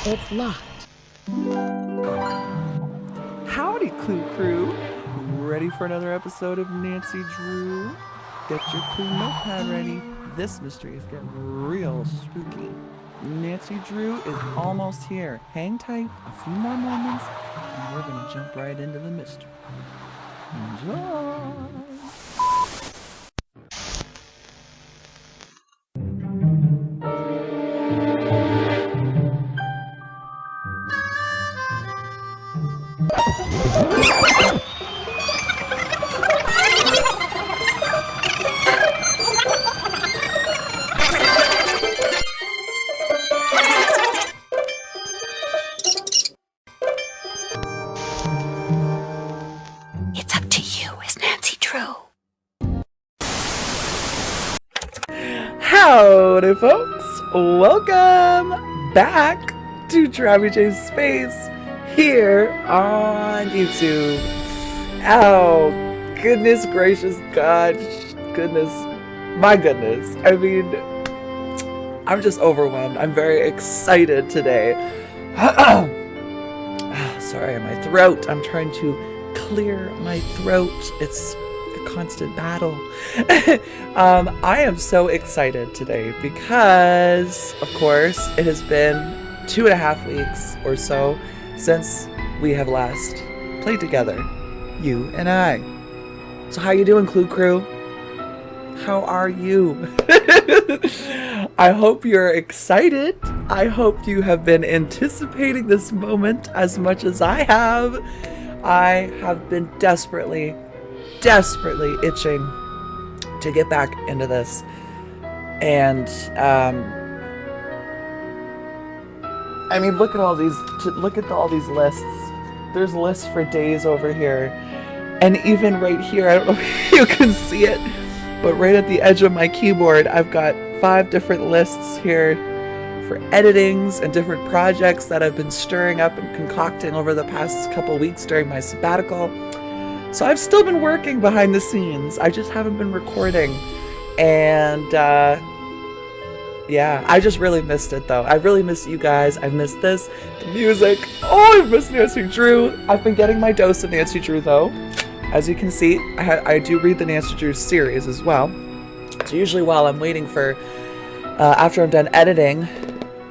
It's locked. Howdy, Clue Crew! Ready for another episode of Nancy Drew? Get your Clue notepad ready. This mystery is getting real spooky. Nancy Drew is almost here. Hang tight, a few more moments, and we're gonna jump right into the mystery. Enjoy! It's up to you as Nancy Drew. Howdy, folks! Welcome back to TravyJsSpace here on YouTube. Oh, goodness gracious, God, goodness, my goodness. I mean, I'm just overwhelmed. I'm very excited today. Sorry, my throat. I'm trying to clear my throat. It's a constant battle. I am so excited today because, of course, it has been 2.5 weeks or so since we have last played together, you and I. So how you doing, Clue Crew? How are you? I hope you're excited. I hope you have been anticipating this moment as much as I have. I have been desperately itching to get back into this. And I mean, look at all these lists. There's lists for days over here. And even right here, I don't know if you can see it, but right at the edge of my keyboard, I've got 5 different lists here for editings and different projects that I've been stirring up and concocting over the past couple weeks during my sabbatical. So I've still been working behind the scenes. I just haven't been recording. And yeah, I just really missed it though. I really missed you guys. I've missed this, the music. Oh, I've missed Nancy Drew. I've been getting my dose of Nancy Drew though. As you can see, I do read the Nancy Drew series as well. So usually while I'm waiting for, after I'm done editing,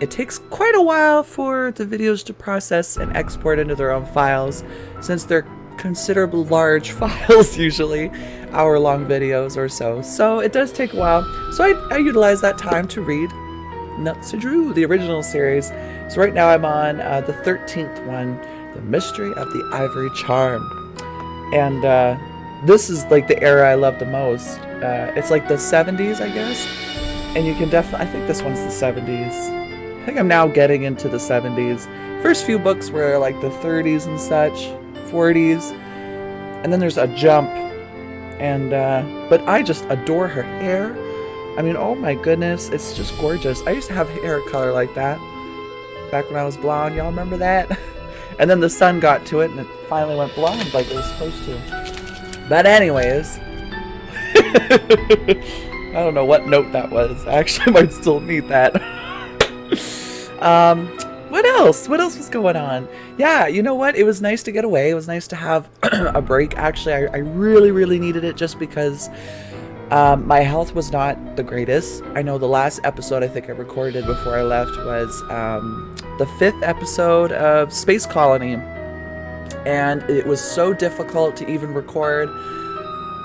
it takes quite a while for the videos to process and export into their own files, since they're considerably large files, usually hour-long videos or so. So it does take a while. So I utilize that time to read Nancy Drew, the original series. So right now I'm on the 13th one, The Mystery of the Ivory Charm. And this is like the era I love the most. It's like the 70s, I guess. And you can definitely, I think this one's the 70s. I think I'm now getting into the 70s. First few books were like the 30s and such, 40s. And then there's a jump. And, but I just adore her hair. I mean, oh my goodness, it's just gorgeous. I used to have hair color like that back when I was blonde. Y'all remember that? And then the sun got to it and it finally went blonde like it was supposed to. But anyways, I don't know what note that was. I actually might still need that. What else? What else was going on? Yeah, you know what? It was nice to get away. It was nice to have a break. Actually, I really needed it just because my health was not the greatest. I know the last episode I think I recorded before I left was the 5th episode of Space Colony. And it was so difficult to even record.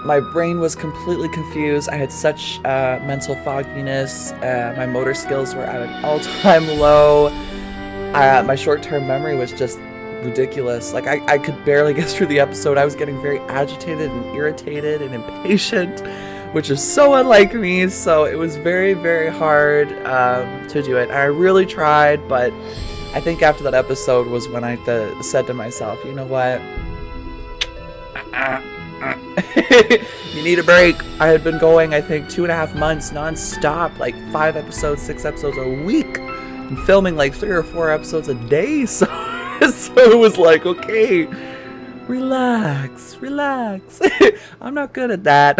My brain was completely confused. I had such mental fogginess. My motor skills were at an all-time low. My short-term memory was just ridiculous. Like I could barely get through the episode. I was getting very agitated and irritated and impatient, which is so unlike me. So it was very hard to do it. And I really tried, but I think after that episode was when I said to myself, you know what? You need a break. I had been going, I think, 2.5 months non-stop, like 5 episodes, 6 episodes a week, and filming like 3 or 4 episodes a day. So it was like, okay, relax. I'm not good at that.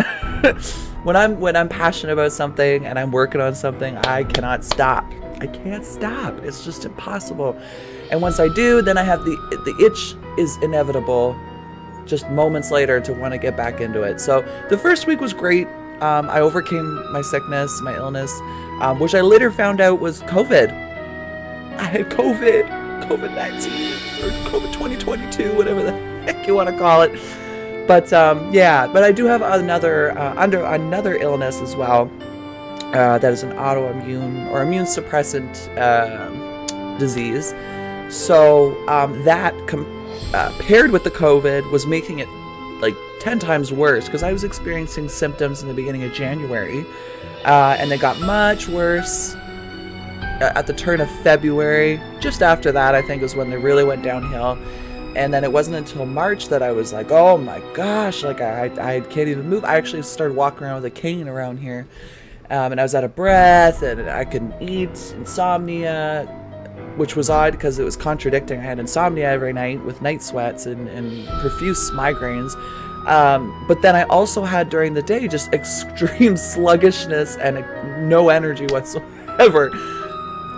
When I'm passionate about something and I'm working on something, I cannot stop. I can't stop. It's just impossible. And once I do, then I have the itch is inevitable just moments later to want to get back into it. So the first week was great. I overcame my sickness, my illness, which I later found out was COVID. I had COVID-19 or COVID 2022, whatever the heck you want to call it. But but I do have another illness as well. That is an autoimmune or immune suppressant disease. So that paired with the COVID was making it like 10 times worse, because I was experiencing symptoms in the beginning of January, and they got much worse at the turn of February. Just after that, I think, was when they really went downhill. And then it wasn't until March that I was like, oh my gosh, like I can't even move. I actually started walking around with a cane around here, and I was out of breath, and I couldn't eat, insomnia, which was odd because it was contradicting. I had insomnia every night with night sweats and profuse migraines. But then I also had during the day just extreme sluggishness and no energy whatsoever.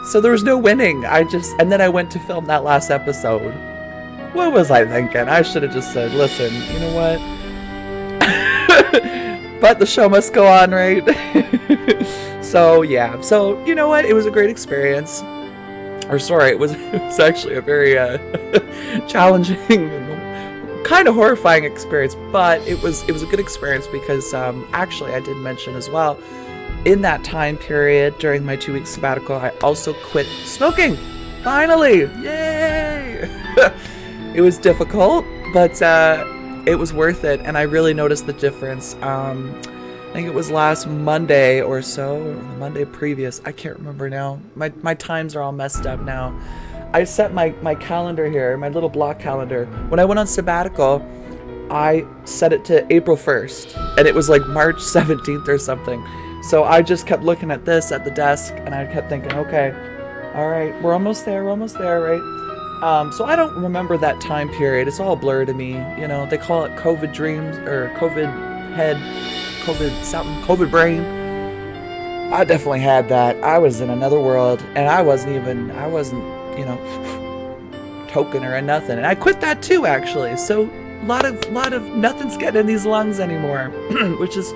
So there was no winning. And then I went to film that last episode. What was I thinking? I should have just said, listen, you know what? But the show must go on, right? So yeah. So you know what? It was a great experience. It was actually a very challenging and kind of horrifying experience, but it was a good experience because actually I did mention as well, in that time period during my 2-week sabbatical, I also quit smoking. Finally! Yay! It was difficult, but it was worth it, and I really noticed the difference. I think it was last Monday or so, or the Monday previous. I can't remember now. My times are all messed up now. I set my calendar here, my little block calendar. When I went on sabbatical, I set it to April 1st, and it was like March 17th or something. So I just kept looking at this at the desk, and I kept thinking, okay, all right, we're almost there, right? So I don't remember that time period. It's all a blur to me. You know, they call it COVID dreams or COVID head, COVID something, COVID brain. I definitely had that. I was in another world, and I wasn't, you know, token or nothing. And I quit that too, actually. So a lot of nothing's getting in these lungs anymore, which is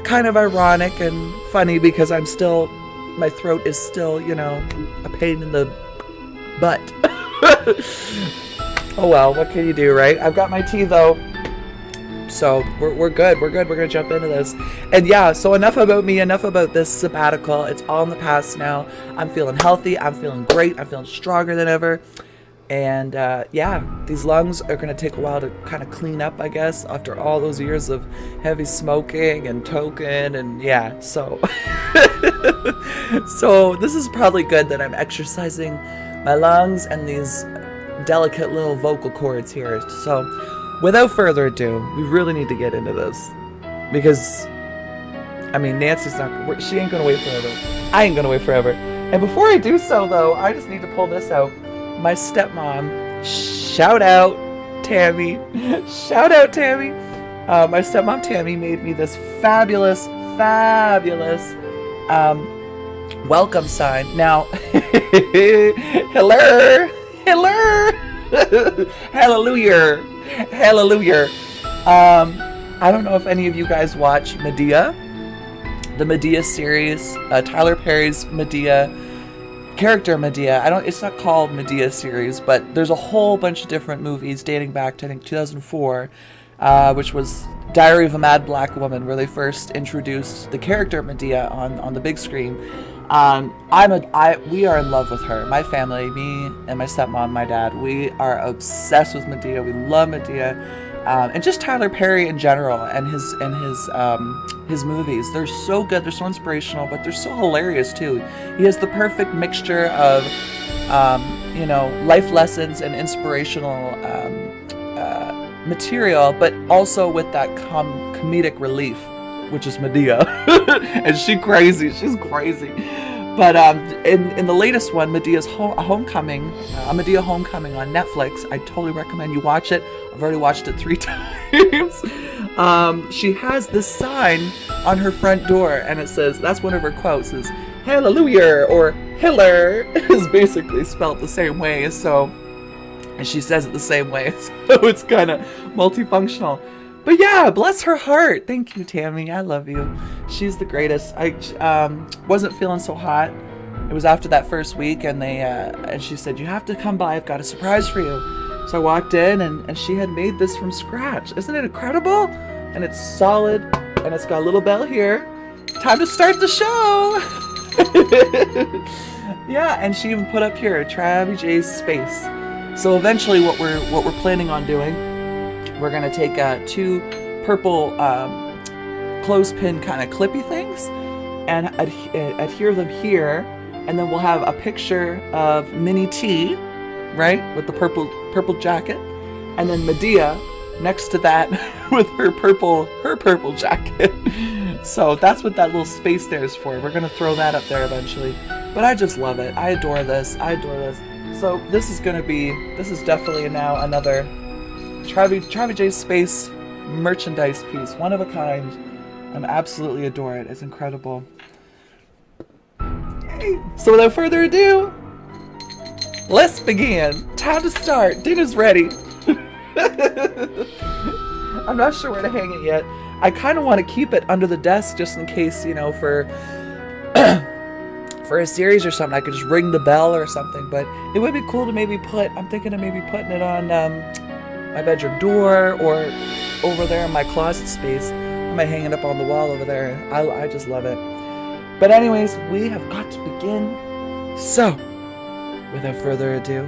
kind of ironic and funny because my throat is still, you know, a pain in the butt. Oh well, what can you do, right? I've got my tea though, so we're good. We're gonna jump into this. And yeah, so enough about me, enough about this sabbatical. It's all in the past now. I'm feeling healthy, I'm feeling great, I'm feeling stronger than ever. And yeah, these lungs are gonna take a while to kind of clean up, I guess, after all those years of heavy smoking and token, and yeah, so so this is probably good that I'm exercising my lungs and these delicate little vocal cords here. So without further ado, we really need to get into this, because I mean, she ain't gonna wait forever. I ain't gonna wait forever. And before I do so though, I just need to pull this out. My stepmom, shout out Tammy. Shout out Tammy. My stepmom Tammy made me this fabulous welcome sign. Now, hello, hallelujah. I don't know if any of you guys watch Medea, the Medea series, Tyler Perry's Medea, character Medea. It's not called Medea series, but there's a whole bunch of different movies dating back to I think 2004, which was Diary of a Mad Black Woman, where they first introduced the character Medea on the big screen. We are in love with her. My family, me and my stepmom, my dad, we are obsessed with Medea. We love Medea, and just Tyler Perry in general, and his movies. They're so good. They're so inspirational, but they're so hilarious too. He has the perfect mixture of, you know, life lessons and inspirational material, but also with that comedic relief, which is Medea. And she's crazy. But in the latest one, Medea's Homecoming, Medea Homecoming on Netflix, I totally recommend you watch it. I've already watched it 3 times. She has this sign on her front door, and it says, that's one of her quotes, is, hallelujah, or Hiller is basically spelled the same way, so, and she says it the same way, so it's kind of multifunctional. But yeah, bless her heart. Thank you, Tammy. I love you. She's the greatest. I wasn't feeling so hot. It was after that first week, and and she said, you have to come by. I've got a surprise for you. So I walked in, and she had made this from scratch. Isn't it incredible? And it's solid, and it's got a little bell here. Time to start the show. Yeah, and she even put up here TravyJsSpace. So eventually, what we're planning on doing, we're gonna take 2 purple clothespin kind of clippy things and adhere them here, and then we'll have a picture of Minnie T, right, with the purple jacket, and then Medea next to that with her purple jacket. So that's what that little space there is for. We're gonna throw that up there eventually. But I just love it. I adore this. So this is definitely now another TravyJsSpace merchandise piece, one of a kind. I'm absolutely adore it. It's incredible. Yay. So without further ado, let's begin. Time to start. Dinner's ready. I'm not sure where to hang it yet. I kind of want to keep it under the desk just in case, for for a series or something. I could just ring the bell or something. But it would be cool to I'm thinking of maybe putting it on my bedroom door or over there in my closet space. I might hang it up on the wall over there. I just love it. But anyways, we have got to begin. So, without further ado,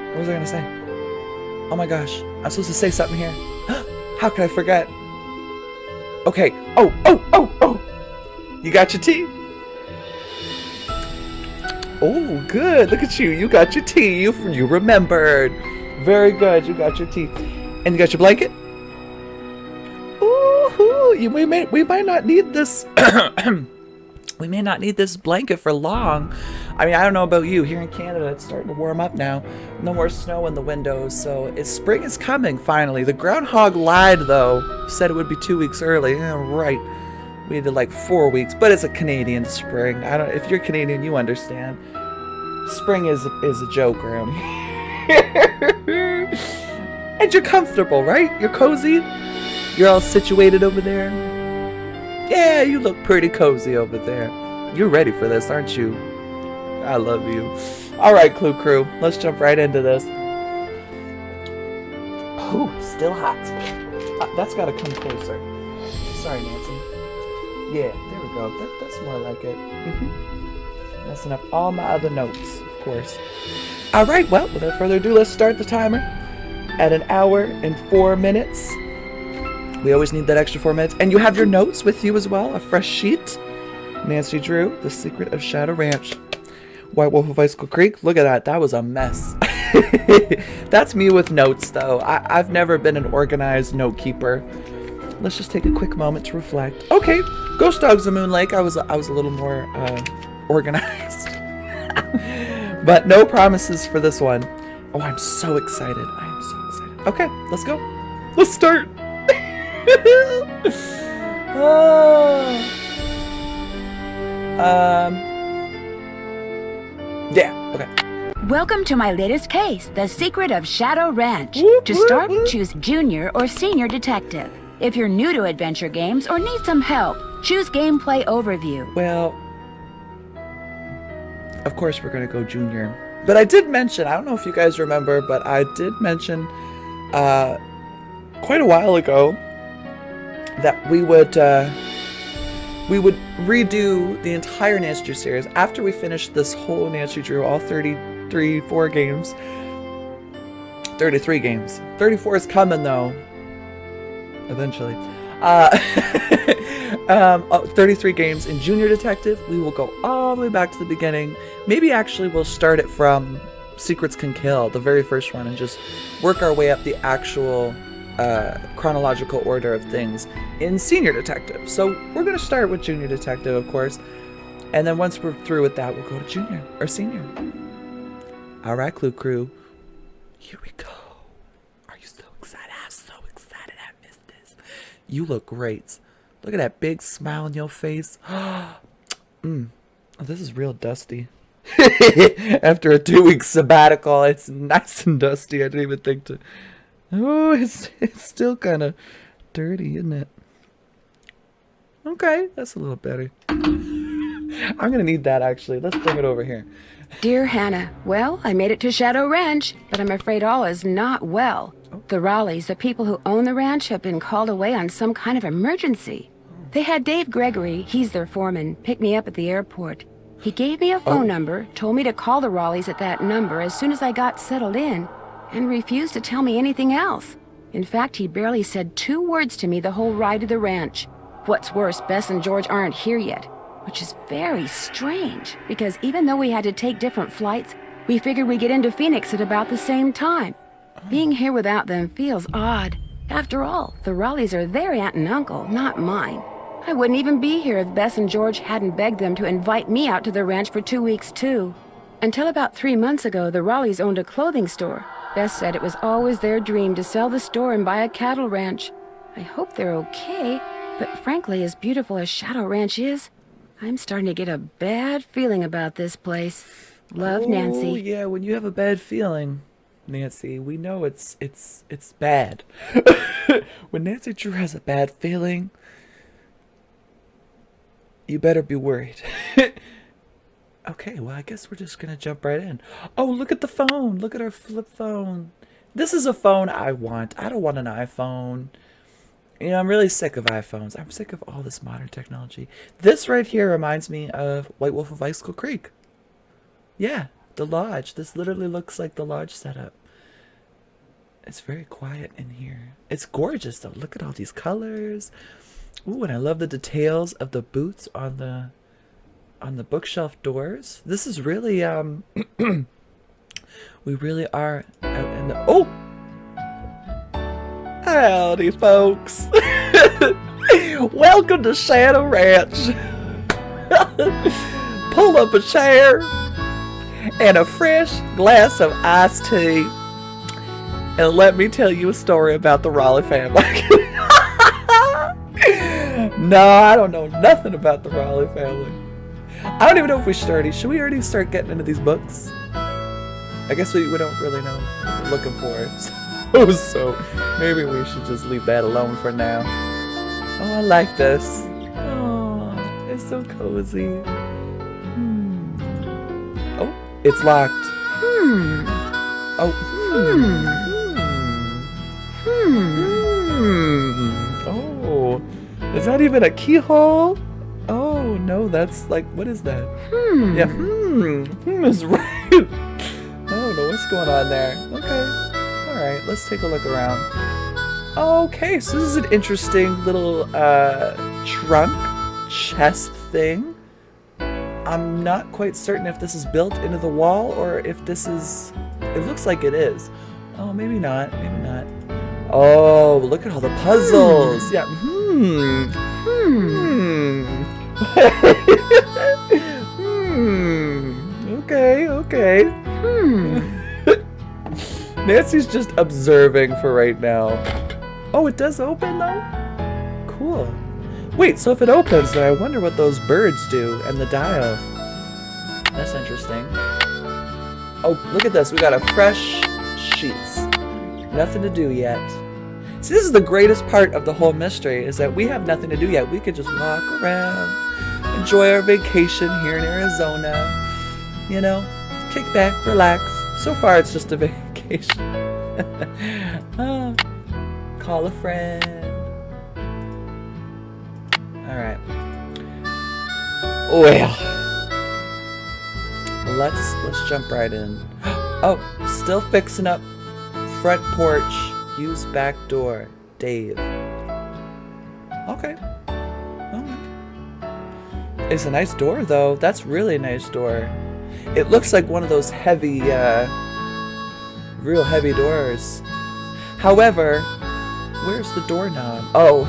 what was I going to say? Oh my gosh, I'm supposed to say something here. How could I forget? Okay. Oh. You got your tea? Oh, good. Look at you. You got your tea. You remembered. Very good. You got your tea. And you got your blanket? Ooh, we might not need this. We may not need this blanket for long. I mean, I don't know about you. Here in Canada, it's starting to warm up now. No more snow in the windows, so spring is coming, finally. The groundhog lied, though. Said it would be 2 weeks early. Yeah, right. We did like 4 weeks, but it's a Canadian spring. If you're Canadian, you understand. Spring is a joke around here. And you're comfortable, right? You're cozy. You're all situated over there. Yeah, you look pretty cozy over there. You're ready for this, aren't you? I love you. All right, Clue Crew, let's jump right into this. Ooh, still hot. That's got to come closer. Sorry, Nancy. Yeah, there we go. That's more like it. Messing up all my other notes, of course. All right, well, without further ado, let's start the timer at 1 hour and 4 minutes. We always need that extra 4 minutes. And you have your notes with you as well, a fresh sheet. Nancy Drew, The Secret of Shadow Ranch. White Wolf of Icicle Creek. Look at that. That was a mess. That's me with notes, though. I've never been an organized note keeper. Let's just take a quick moment to reflect. Okay, Ghost Dogs of Moon Lake. I was a little more organized. But no promises for this one. Oh, I'm so excited. I am so excited. Okay, let's go. Let's start. Yeah, okay. Welcome to my latest case, The Secret of Shadow Ranch. Whoop, To whoop, start, whoop. choose Junior or Senior Detective. If you're new to adventure games or need some help, choose Gameplay Overview. Well, of course we're going to go Junior. But I did mention, I don't know if you guys remember, but I did mention quite a while ago that we would redo the entire Nancy Drew series after we finished this whole Nancy Drew, all 33 games. 34 is coming, though. Eventually. 33 games in Junior Detective. We will go all the way back to the beginning. Maybe actually we'll start it from Secrets Can Kill, the very first one, and just work our way up the actual chronological order of things in Senior Detective. So we're going to start with Junior Detective, of course. And then once we're through with that, we'll go to Junior or Senior. All right, Clue Crew. Here we go. Are you so excited? I'm so excited I missed this. You look great. Look at that big smile on your face. Oh, this is real dusty. After a 2-week sabbatical, it's nice and dusty. I didn't even think to... Oh, it's still kind of dirty, isn't it? Okay, that's a little better. I'm going to need that, actually. Let's bring it over here. Dear Hannah, well, I made it to Shadow Ranch, but I'm afraid all is not well. The Raleighs, the people who own the ranch, have been called away on some kind of emergency. They had Dave Gregory, he's their foreman, pick me up at the airport. He gave me a phone number, told me to call the Raleighs at that number as soon as I got settled in, and refused to tell me anything else. In fact, he barely said 2 words to me the whole ride to the ranch. What's worse, Bess and George aren't here yet, which is very strange, because even though we had to take different flights, we figured we'd get into Phoenix at about the same time. Being here without them feels odd. After all, the Raleighs are their aunt and uncle, not mine. I wouldn't even be here if Bess and George hadn't begged them to invite me out to the ranch for 2 weeks, too. Until about 3 months ago, the Raleighs owned a clothing store. Bess said it was always their dream to sell the store and buy a cattle ranch. I hope they're okay, but frankly, as beautiful as Shadow Ranch is, I'm starting to get a bad feeling about this place. Love, Nancy. Oh, yeah, when you have a bad feeling, Nancy, we know it's bad. When Nancy Drew has a bad feeling, you better be worried. Okay, well, I guess we're just gonna jump right in. Oh, look at the phone. Look at our flip phone. This is a phone I want. I don't want an iPhone. You know, I'm really sick of iPhones. I'm sick of all this modern technology. This right here reminds me of White Wolf of Icicle Creek. Yeah, the lodge. This literally looks like the lodge setup. It's very quiet in here. It's gorgeous, though. Look at all these colors. Ooh, and I love the details of the boots on the bookshelf doors. This is really we really are out in the howdy folks. Welcome to Shadow Ranch. Pull up a chair and a fresh glass of iced tea and let me tell you a story about the Raleigh family. No, I don't know nothing about the Raleigh family. I don't even know if we should we already start getting into these books? I guess we don't really know what we're looking for. So maybe we should just leave that alone for now. Oh, I like this. Oh, it's so cozy. Oh, it's locked. Oh. Oh, is that even a keyhole? Oh, no, that's like, what is that? Yeah, is right. I don't know what's going on there. Okay. All right, let's take a look around. Okay, so this is an interesting little trunk chest thing. I'm not quite certain if this is built into the wall or if this is... It looks like it is. Oh, maybe not. Maybe not. Oh, look at all the puzzles. Yeah. Okay. Nancy's just observing for right now. Oh, it does open though? Cool. Wait, so if it opens, then I wonder what those birds do and the dial. That's interesting. Oh, look at this. We got a fresh sheets. Nothing to do yet. See, this is the greatest part of the whole mystery, is that we have nothing to do yet. We could just walk around, enjoy our vacation here in Arizona. You know, kick back, relax. So far, it's just a vacation. Call a friend. All right. Well, let's jump right in. Oh, still fixing up front porch. Use back door. Dave. Okay. It's a nice door, though. That's really a nice door. It looks like one of those heavy, real heavy doors. However, where's the doorknob? Oh.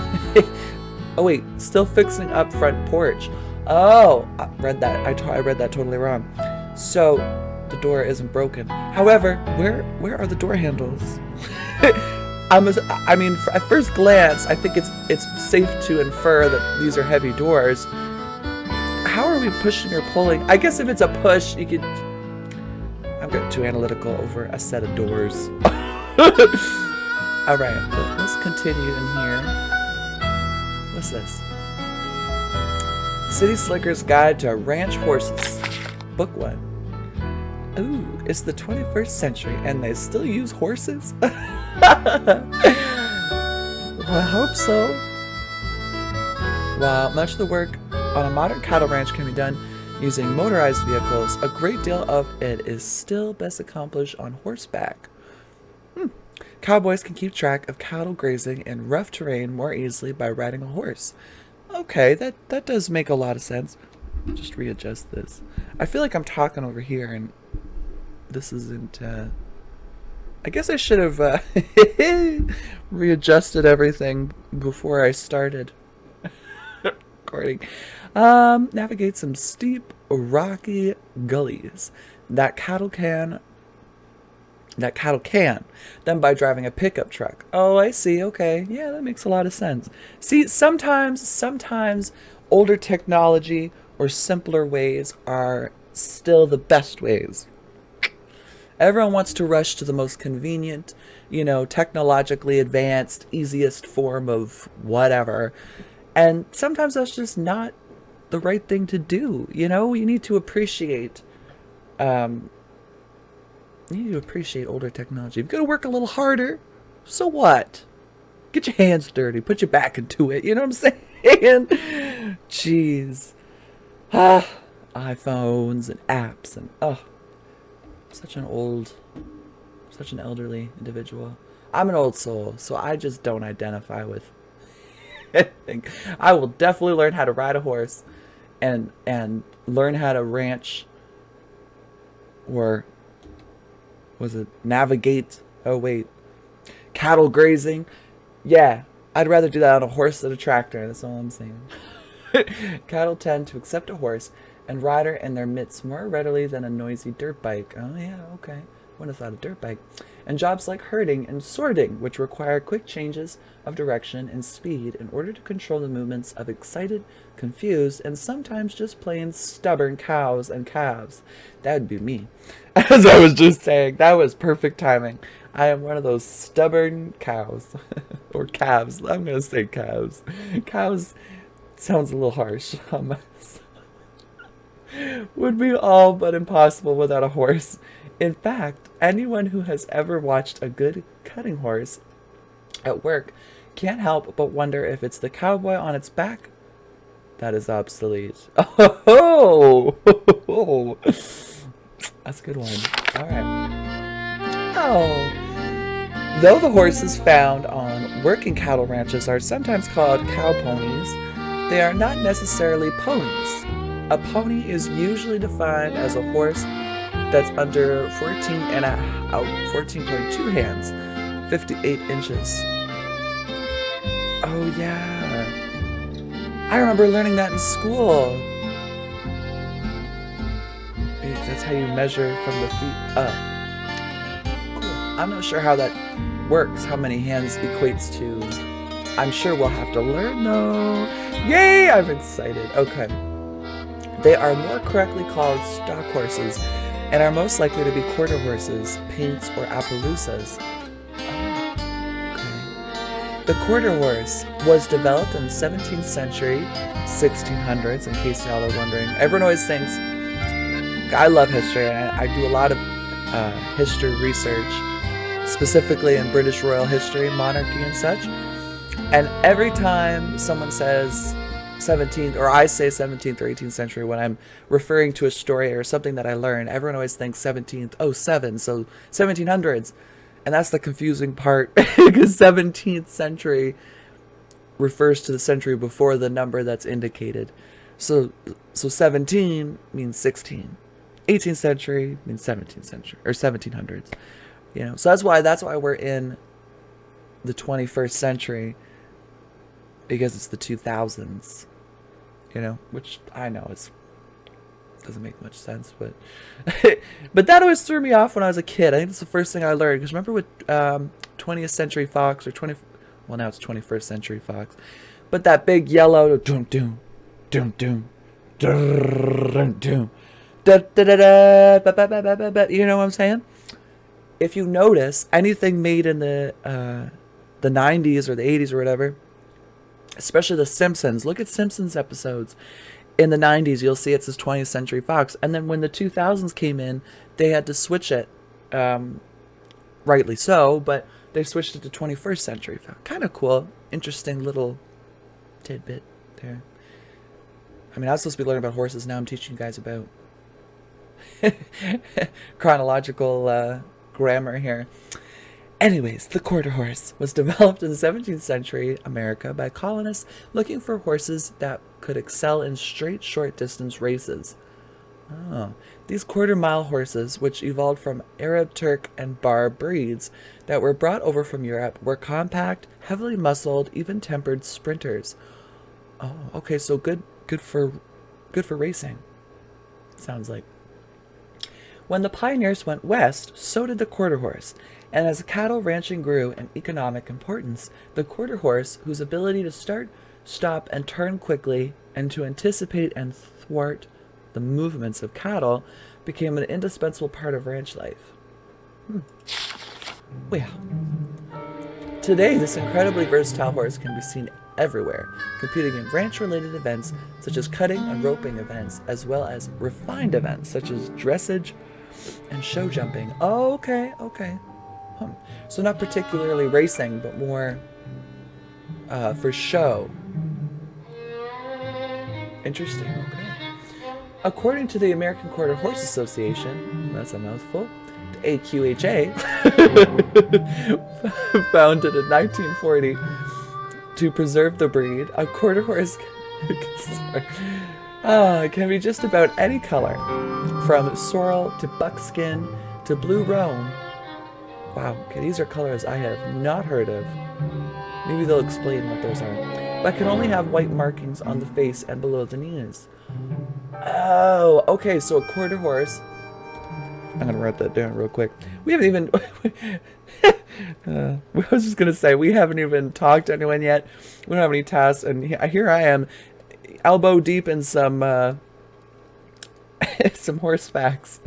Oh, wait. Still fixing up front porch. Oh, I read that. I read that totally wrong. So, the door isn't broken. However, where are the door handles? I mean, at first glance, I think it's safe to infer that these are heavy doors. How are we pushing or pulling? I guess if it's a push, you could... I'm getting too analytical over a set of doors. Alright, let's continue in here. What's this? City Slicker's Guide to Ranch Horses. Book 1. Ooh, it's the 21st century and they still use horses? Well, I hope so. While much of the work on a modern cattle ranch can be done using motorized vehicles, a great deal of it is still best accomplished on horseback. Cowboys can keep track of cattle grazing in rough terrain more easily by riding a horse. Okay, that does make a lot of sense. Just readjust this. I feel like I'm talking over here and this isn't... I guess I should have readjusted everything before I started recording. Navigate some steep, rocky gullies that cattle can, then by driving a pickup truck. Oh, I see. Okay. Yeah, that makes a lot of sense. See, sometimes older technology or simpler ways are still the best ways. Everyone wants to rush to the most convenient, technologically advanced, easiest form of whatever. And sometimes that's just not the right thing to do. You need to appreciate older technology. You've got to work a little harder. So what? Get your hands dirty. Put your back into it. You know what I'm saying? Jeez. iPhones and apps and such an elderly individual. I'm an old soul, so I just don't identify with anything. I will definitely learn how to ride a horse and learn how to ranch, or was it navigate? Oh wait, cattle grazing. Yeah, I'd rather do that on a horse than a tractor. That's all I'm saying. Cattle tend to accept a horse and rider in their midst more readily than a noisy dirt bike. Oh yeah, okay. Wouldn't have thought a dirt bike. And jobs like herding and sorting, which require quick changes of direction and speed in order to control the movements of excited, confused, and sometimes just plain stubborn cows and calves. That would be me. As I was just saying, that was perfect timing. I am one of those stubborn cows. Or calves. I'm going to say calves. Cows sounds a little harsh. Would be all but impossible without a horse. In fact, anyone who has ever watched a good cutting horse at work can't help but wonder if it's the cowboy on its back that is obsolete. Oh, that's a good one. All right. Oh, though the horses found on working cattle ranches are sometimes called cow ponies, they are not necessarily ponies. A pony is usually defined as a horse that's under 14.2 hands, 58 inches. Oh yeah, I remember learning that in school. That's how you measure from the feet up. Cool. I'm not sure how that works, how many hands equates to. I'm sure we'll have to learn though. Yay, I'm excited. Okay. They are more correctly called stock horses and are most likely to be quarter horses, paints, or Appaloosas. Oh, okay. The quarter horse was developed in the 17th century, 1600s, in case y'all are wondering. Everyone always thinks, I love history, I do a lot of history research, specifically in British royal history, monarchy, and such. And every time someone says 17th, or I say 17th or 18th century when I'm referring to a story or something that I learned, everyone always thinks 1707, so 1700s. And that's the confusing part, because 17th century refers to the century before the number that's indicated. So 17 means 16. 18th century means 17th century, or 1700s. So that's why we're in the 21st century, because it's the 2000s. Which I know is doesn't make much sense, but but that always threw me off when I was a kid. I think it's the first thing I learned, because remember with 20th Century Fox, or well, now it's 21st Century Fox, but that big yellow doom doom doom doom doom doom da da da da ba ba ba ba ba, you know what I'm saying? If you notice anything made in the 90s or the 80s or whatever, especially the Simpsons, look at Simpsons episodes in the 90s, you'll see it says 20th Century Fox. And then when the 2000s came in, they had to switch it, rightly so, but they switched it to 21st Century Fox. Kind of cool, interesting little tidbit there. I mean, I was supposed to be learning about horses. Now I'm teaching you guys about chronological grammar here. Anyways, the quarter horse was developed in the 17th century America by colonists looking for horses that could excel in straight short distance races. Oh. These quarter-mile horses, which evolved from Arab, Turk, and Bar breeds that were brought over from Europe, were compact, heavily muscled, even-tempered sprinters. Oh, okay, so good for racing. Sounds like. When the pioneers went west, so did the quarter horse. And as cattle ranching grew in economic importance, the quarter horse, whose ability to start, stop, and turn quickly, and to anticipate and thwart the movements of cattle, became an indispensable part of ranch life. Well, today this incredibly versatile horse can be seen everywhere, competing in ranch-related events such as cutting and roping events, as well as refined events such as dressage and show jumping. Oh, okay. So not particularly racing, but more for show. Interesting, okay. According to the American Quarter Horse Association, that's a mouthful, the AQHA, founded in 1940 to preserve the breed, a quarter horse can be just about any color, from sorrel to buckskin to blue roan. Wow, okay, these are colors I have not heard of. Maybe they'll explain what those are. But can only have white markings on the face and below the knees. Oh, okay, so a quarter horse. I'm going to write that down real quick. We haven't even... I was just going to say, we haven't even talked to anyone yet. We don't have any tasks, and here I am, elbow deep in some some horse facts.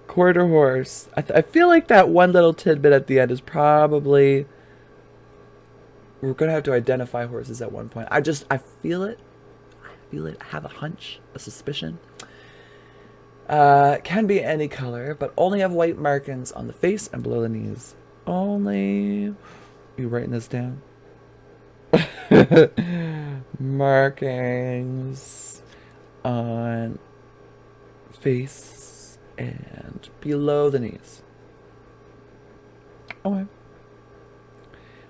Quarter horse. I feel like that one little tidbit at the end is probably... We're going to have to identify horses at one point. I feel it. I have a hunch, a suspicion. Can be any color, but only have white markings on the face and below the knees. Only... You writing this down? Markings on face and below the knees. Okay.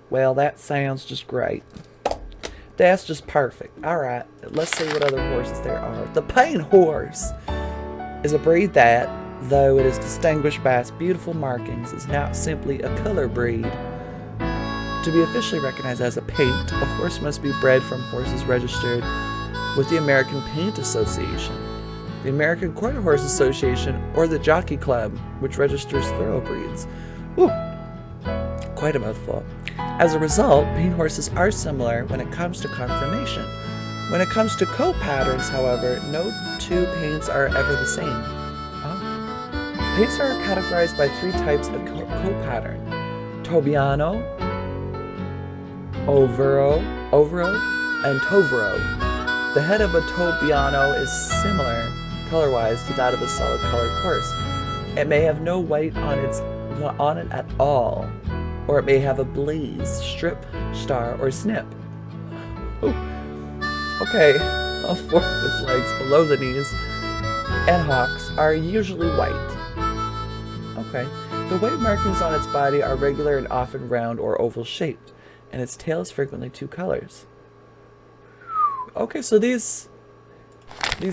Well, that sounds just great. That's just perfect. Alright, let's see what other horses there are. The paint horse is a breed that, though it is distinguished by its beautiful markings, is not simply a color breed. To be officially recognized as a paint, a horse must be bred from horses registered with the American Paint Association, the American Quarter Horse Association, or the Jockey Club, which registers thoroughbreds. Ooh, quite a mouthful. As a result, paint horses are similar when it comes to conformation. When it comes to coat patterns, however, no two paints are ever the same. Oh. Paints are categorized by three types of coat pattern: Tobiano, Overo, and Tovero. The head of a Tobiano is similar, color-wise, to that of a solid-colored horse. It may have no white on it at all, or it may have a blaze, strip, star, or snip. Ooh. Okay, all four of its legs below the knees and hocks are usually white. Okay, the white markings on its body are regular and often round or oval shaped, and its tail is frequently two colors. Okay, so these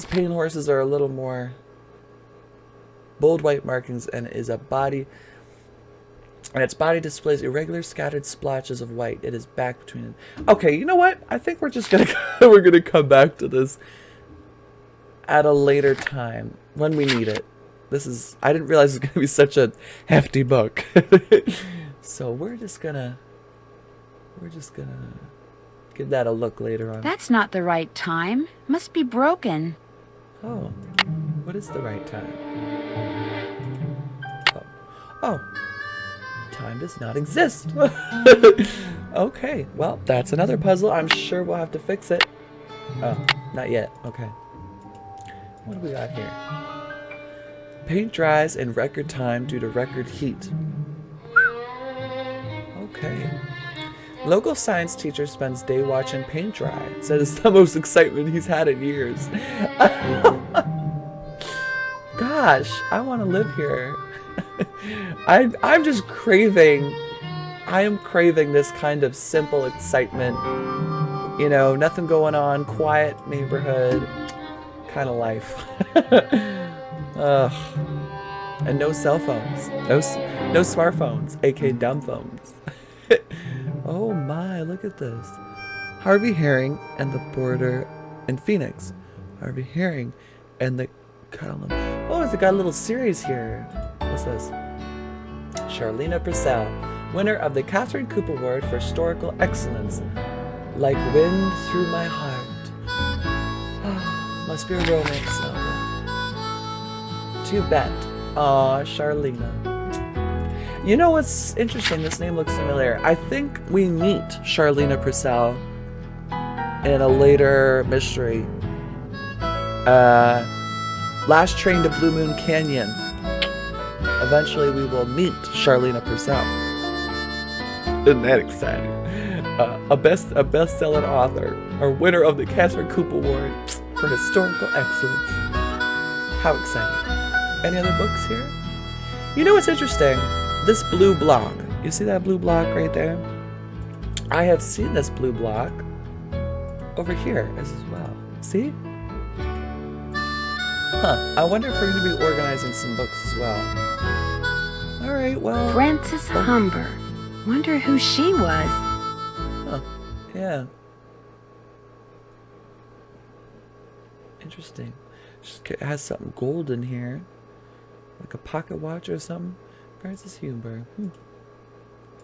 paint horses are a little more bold white markings, and is a body... And its body displays irregular scattered splotches of white. It is back between... Okay, you know what? I think we're just gonna we're gonna come back to this at a later time when we need it. I didn't realize it was gonna be such a hefty book. So we're just gonna give that a look later on. That's not the right time. Must be broken. Oh, what is the right time? Oh, time does not exist. Okay, well, that's another puzzle. I'm sure we'll have to fix it. Oh, not yet. Okay. What do we got here? Paint dries in record time due to record heat. Okay. Local science teacher spends day watching paint dry. Said it's the most excitement he's had in years. Gosh, I want to live here. I'm just craving. I am craving this kind of simple excitement. You know, nothing going on, quiet neighborhood kind of life. Ugh. And no cell phones. No smartphones, aka dumb phones. Oh my, look at this. Harvey Herring and the Border in Phoenix. Harvey Herring and the column. Oh, it's got a little series here. What's this? Charlena Purcell, winner of the Catherine Cooper Award for Historical Excellence. Like wind through my heart. Oh, must be a romance novel. To bet. Aw, Charlena. You know what's interesting? This name looks familiar. I think we meet Charlena Purcell in a later mystery. Last Train to Blue Moon Canyon. Eventually we will meet Charlena Purcell. Isn't that exciting? A best-selling author, or winner of the Catherine Cooper Award for Historical Excellence. How exciting. Any other books here? You know what's interesting? This blue block. You see that blue block right there? I have seen this blue block over here as well. See? Huh. I wonder if we're going to be organizing some books as well. Alright, well... Frances Humber. Wonder who she was. Huh. Yeah. Interesting. It has something gold in here. Like a pocket watch or something. Frances Humber.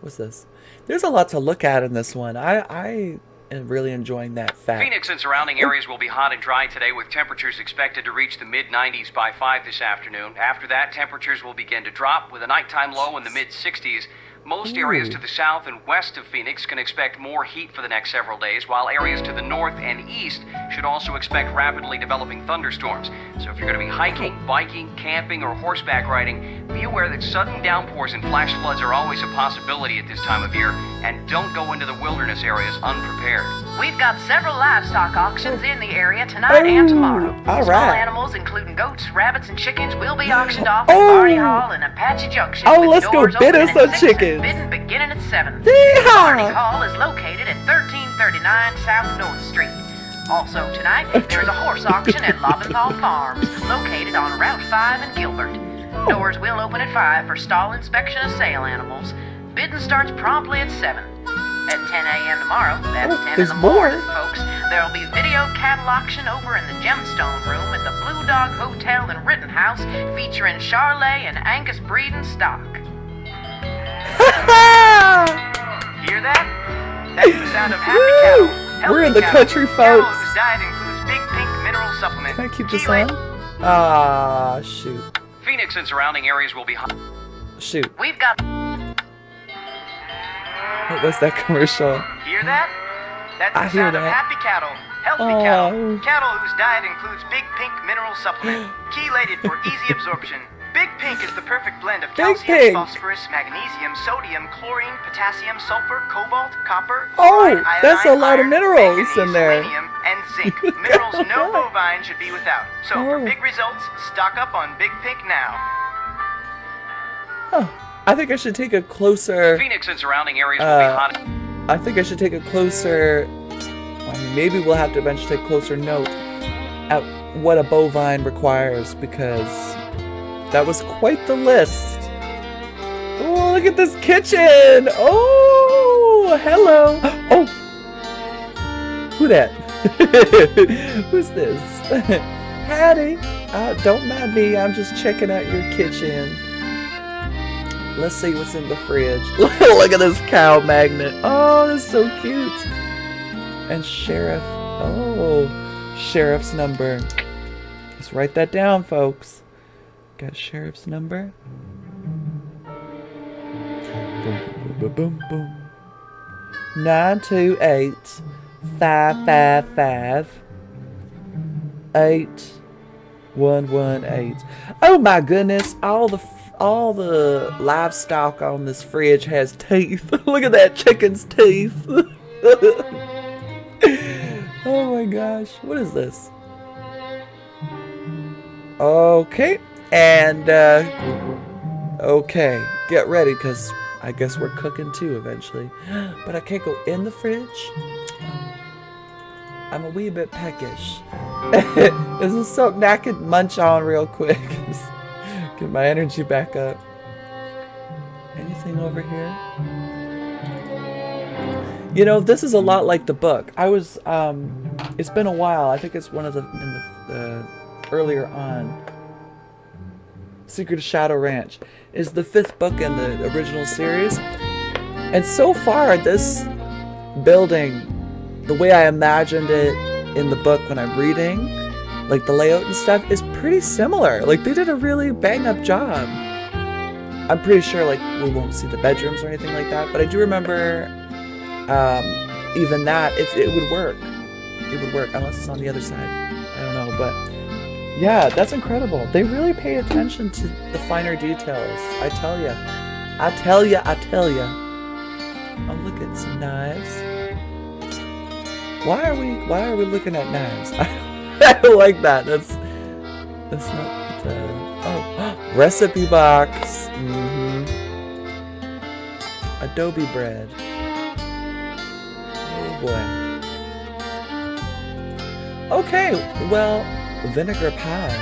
What's this? There's a lot to look at in this one. I am really enjoying that fact. Phoenix and surrounding areas will be hot and dry today, with temperatures expected to reach the mid-90s by 5 this afternoon. After that, temperatures will begin to drop, with a nighttime low in the mid-60s. Most areas to the south and west of Phoenix can expect more heat for the next several days, while areas to the north and east should also expect rapidly developing thunderstorms. So if you're going to be hiking, biking, camping, or horseback riding, be aware that sudden downpours and flash floods are always a possibility at this time of year, and don't go into the wilderness areas unprepared. We've got several livestock auctions in the area tonight and tomorrow. All Small right. animals, including goats, rabbits, and chickens, will be auctioned off at Barney Hall and Apache Junction. Oh, with let's go doors bid opening us at some 6 chickens. and bidding beginning at 7. Yeehaw! Barney Hall is located at 1339 South North Street. Also tonight, there's a horse auction at Lobenthal Farms, located on Route 5 in Gilbert. Doors will open at 5 for stall inspection of sale animals. Bidding starts promptly at 7. At 10 a.m. tomorrow, that's 10 in there's the morning, more. folks, there'll be video cattle auction over in the Gemstone Room at the Blue Dog Hotel and Rittenhouse, featuring Charlet and Angus breeding stock. Hear that? That's the sound of happy cattle. We're in Healthy the cattle. country, Cattle folks. whose diet includes Big Pink mineral supplement. Can I keep this Keyway- on? Ah, shoot. Phoenix and surrounding areas will be hot. Shoot. We've got... What was that commercial? Hear that? That's I the hear sound of that. happy cattle. Healthy Oh. cattle. Cattle whose diet includes Big Pink mineral supplement. Chelated for easy absorption. Big Pink is the perfect blend of Big calcium, Pink. phosphorus, magnesium, sodium, chlorine, potassium, sulfur, cobalt, copper, Oh, fluoride, that's a iodine, lot of iron, minerals manganese, in there. selenium, and zinc. Minerals no bovine should be without. So for Oh. big results, stock up on Big Pink now. Huh. I think I should take a closer... Phoenix and surrounding areas will be hot. I think I should take a closer... I mean, maybe we'll have to eventually take closer note at what a bovine requires, because that was quite the list. Oh, look at this kitchen! Oh, hello! Oh! Who that? Who's this? Howdy. Don't mind me. I'm just checking out your kitchen. Let's see what's in the fridge. Look at this cow magnet. Oh, that's so cute. And sheriff. Oh, sheriff's number. Let's write that down, folks. Got sheriff's number. Boom, boom, boom, boom, boom. 928-555-8118. Oh my goodness! All the livestock on this fridge has teeth. Look at that chicken's teeth. Oh my gosh! What is this? Okay, and okay, get ready because I guess we're cooking too eventually. But I can't go in the fridge. I'm a wee bit peckish. This is something I could munch on real quick. Get my energy back up. Anything over here? You know, this is a lot like the book. I was, it's been a while. I think it's one of the, earlier on. Secret of Shadow Ranch is the 5th book in the original series. And so far, this building, the way I imagined it in the book when I'm reading, like the layout and stuff, is pretty similar. Like, they did a really bang-up job. I'm pretty sure, like, we won't see the bedrooms or anything like that, but I do remember, even that, it would work. It would work, unless it's on the other side. I don't know, but yeah, that's incredible. They really pay attention to the finer details. I tell ya. I tell ya. Oh, look at some knives. Why are we looking at knives? I don't like that. That's not oh, recipe box. Adobe bread. Oh boy. Okay, well, vinegar pie.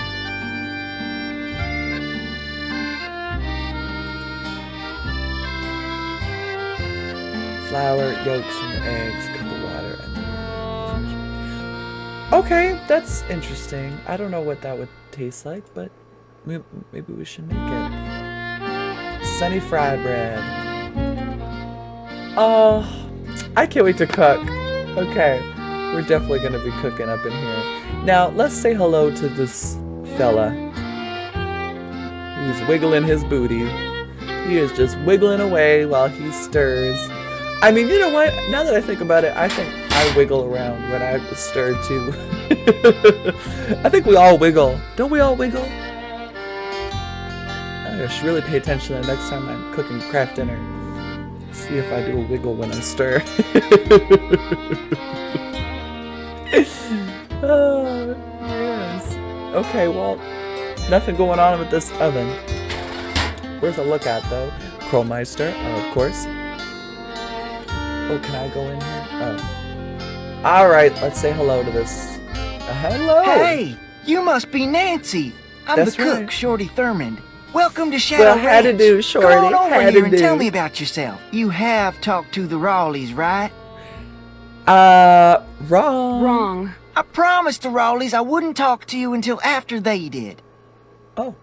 Flour, yolks from the eggs, cup of water, and okay, that's interesting. I don't know what that would taste like, but maybe we should make it. Sunny fry bread. Oh, I can't wait to cook. Okay, we're definitely going to be cooking up in here. Now, let's say hello to this fella. He's wiggling his booty. He is just wiggling away while he stirs. I mean, you know what? Now that I think about it, I think I wiggle around when I stir too. I think we all wiggle. Don't we all wiggle? I should really pay attention the next time I'm cooking craft dinner. See if I do a wiggle when I stir. Oh, yes. Okay, well, nothing going on with this oven. Worth a look at, though. Crowmeister, of course. Oh, can I go in here? Oh. Alright, let's say hello to this. Hello! Hey! You must be Nancy! I'm That's the cook, right. Shorty Thurmond. Welcome to Shadow Well, how to Ranch. do, Shorty? Come on over How here to and do? tell me about yourself. You have talked to the Rawleys, right? Wrong. Wrong. I promised the Rawleys I wouldn't talk to you until after they did. Oh.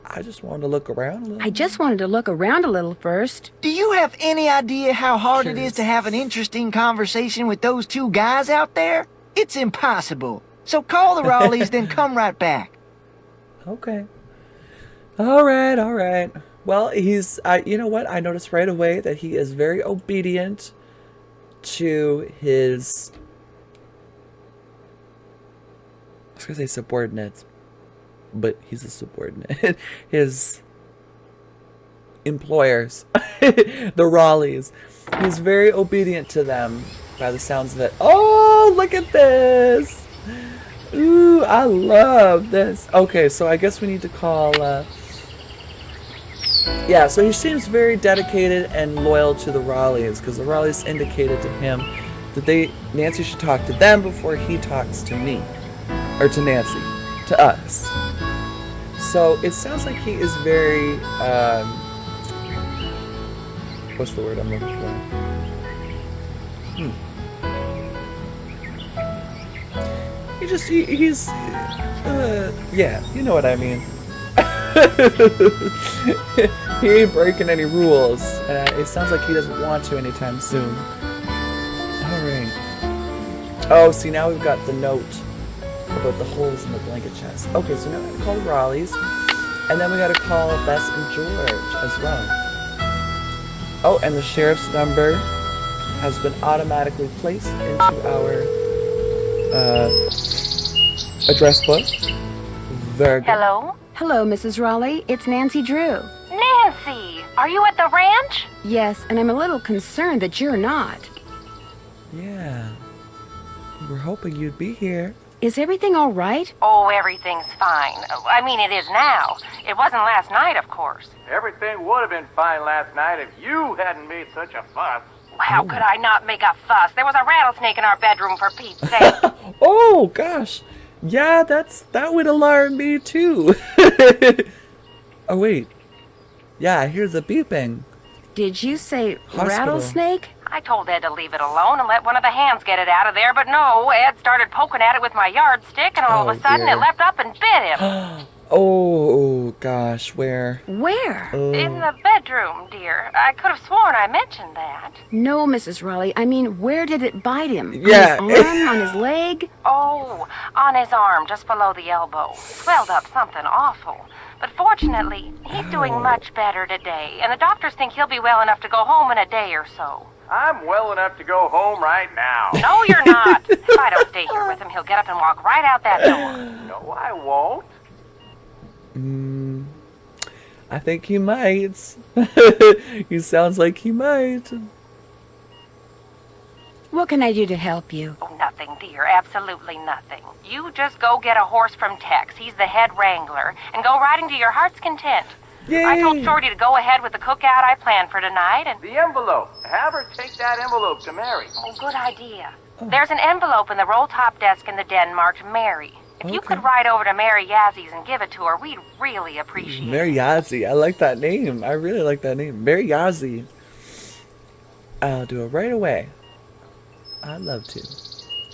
I just wanted to look around a little. I just wanted to look around a little first. Do you have any idea how hard it Curious. is to have an interesting conversation with those two guys out there? It's impossible. So call the Rawleys, then come right back. Okay. Alright. Well, he's, you know what? I noticed right away that he is very obedient to his, I was going to say subordinates, but he's a subordinate. His employers, the Rawleys. He's very obedient to them by the sounds of it. Oh, look at this. Ooh, I love this. Okay, so I guess we need to call, yeah, so he seems very dedicated and loyal to the Rawleys, because the Rawleys indicated to him that Nancy should talk to them before he talks to me. Or to Nancy. To us. So it sounds like he is very, what's the word I'm looking for? He's yeah, you know what I mean. He ain't breaking any rules. It sounds like he doesn't want to anytime soon. Alright. Oh, see, now we've got the note about the holes in the blanket chest. Okay, so now we gotta call the Raleighs. And then we gotta call Bess and George as well. Oh, and the sheriff's number has been automatically placed into our address book. Very good. Hello? Hello, Mrs. Raleigh. It's Nancy Drew. Nancy, are you at the ranch? Yes, and I'm a little concerned that you're not. Yeah. We're hoping you'd be here. Is everything all right? Oh, everything's fine. I mean, it is now. It wasn't last night, of course. Everything would have been fine last night if you hadn't made such a fuss. How could I not make a fuss? There was a rattlesnake in our bedroom, for Pete's sake. Oh, gosh. Yeah, that would alarm me, too. Oh, wait. Yeah, I hear the beeping. Did you say Hospital. rattlesnake? I told Ed to leave it alone and let one of the hands get it out of there, but no, Ed started poking at it with my yardstick, and all of a sudden dear. it leapt up and bit him. Oh, gosh, where? Where? In the bedroom, dear. I could have sworn I mentioned that. No, Mrs. Raleigh. I mean, where did it bite him? Yeah. On his arm? On his leg? Oh, on his arm, just below the elbow. Swelled up something awful. But fortunately, he's doing much better today, and the doctors think he'll be well enough to go home in a day or so. I'm well enough to go home right now. No, you're not. If I don't stay here with him, he'll get up and walk right out that door. No, I won't. I think he might. He sounds like he might. What can I do to help you? Oh, nothing, dear. Absolutely nothing. You just go get a horse from Tex. He's the head wrangler. And go riding to your heart's content. Yay! I told Shorty to go ahead with the cookout I planned for tonight, and... The envelope. Have her take that envelope to Mary. Oh, good idea. There's an envelope in the roll-top desk in the den marked Mary. If you could ride over to Mary Yazzy's and give it to her, we'd really appreciate it. Mary Yazzie. I like that name. I really like that name. Mary Yazzie. I'll do it right away. I'd love to.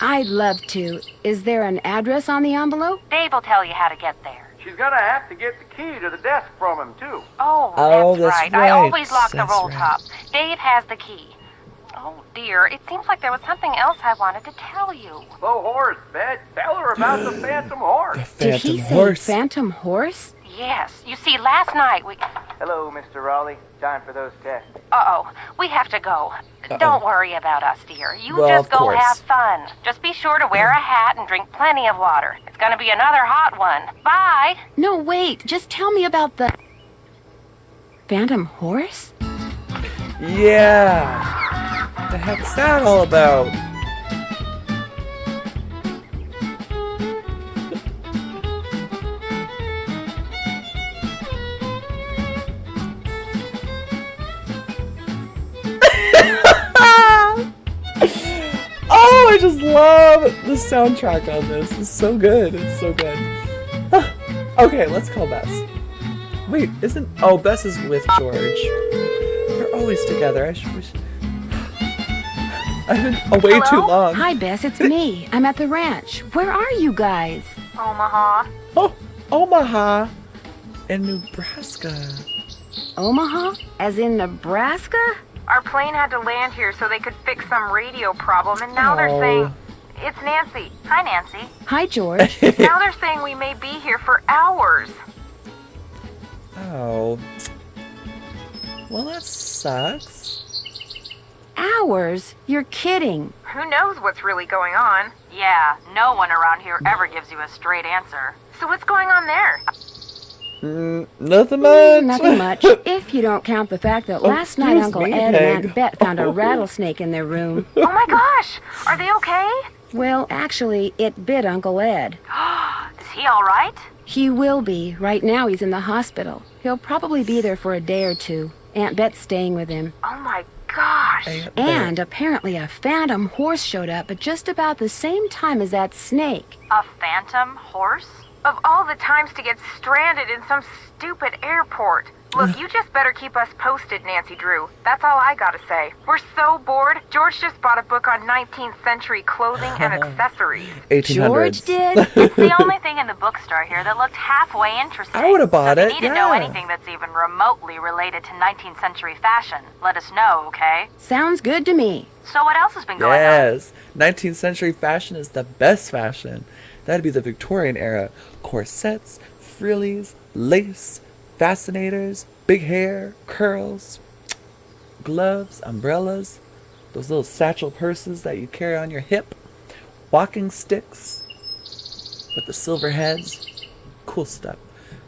I'd love to. Is there an address on the envelope? Dave will tell you how to get there. She's gonna have to get the key to the desk from him, too. Oh, that's right. I always lock the That's roll-top. Dave has the key. Oh, dear. It seems like there was something else I wanted to tell you. The horse, Beth. Tell her about the phantom horse. Did he say phantom horse? Yes. You see, last night we... Hello, Mr. Raleigh. Time for those tests. Uh-oh. We have to go. Don't worry about us, dear. You Well, just of go course. have fun. Just be sure to wear a hat and drink plenty of water. It's going to be another hot one. Bye. No, wait. Just tell me about the... phantom horse? Yeah. What the heck's that all about? Oh, I just love the soundtrack on this. It's so good. It's so good. Okay, let's call Bess. Wait, isn't... Oh, Bess is with George. They're always together. I've been away too long. Hi, Bess. It's me. I'm at the ranch. Where are you guys? Omaha. Oh, Omaha in Nebraska. Omaha? As in Nebraska? Our plane had to land here so they could fix some radio problem, and now they're saying... It's Nancy. Hi, Nancy. Hi, George. Now they're saying we may be here for hours. Oh. Well, that sucks. Hours? You're kidding. Who knows what's really going on? Yeah, no one around here ever gives you a straight answer. So what's going on there? Nothing much. Nothing much. If you don't count the fact that last night excuse Uncle me, Ed Peg. and Aunt Bet found a rattlesnake in their room. Oh my gosh! Are they okay? Well, actually, it bit Uncle Ed. Is he all right? He will be. Right now he's in the hospital. He'll probably be there for a day or two. Aunt Bet's staying with him. Oh my gosh! And apparently a phantom horse showed up at just about the same time as that snake. A phantom horse? Of all the times to get stranded in some stupid airport, Look, you just better keep us posted, Nancy Drew. That's all I gotta say. We're so bored. George just bought a book on 19th century clothing and accessories. 1800s. George did? It's the only thing in the bookstore here that looked halfway interesting. I would have bought so it, if you need yeah. to know anything that's even remotely related to 19th century fashion, let us know, okay? Sounds good to me. So what else has been going on? Yes, 19th century fashion is the best fashion. That'd be the Victorian era. Corsets, frillies, lace, fascinators, big hair, curls, gloves, umbrellas, those little satchel purses that you carry on your hip, walking sticks with the silver heads. Cool stuff.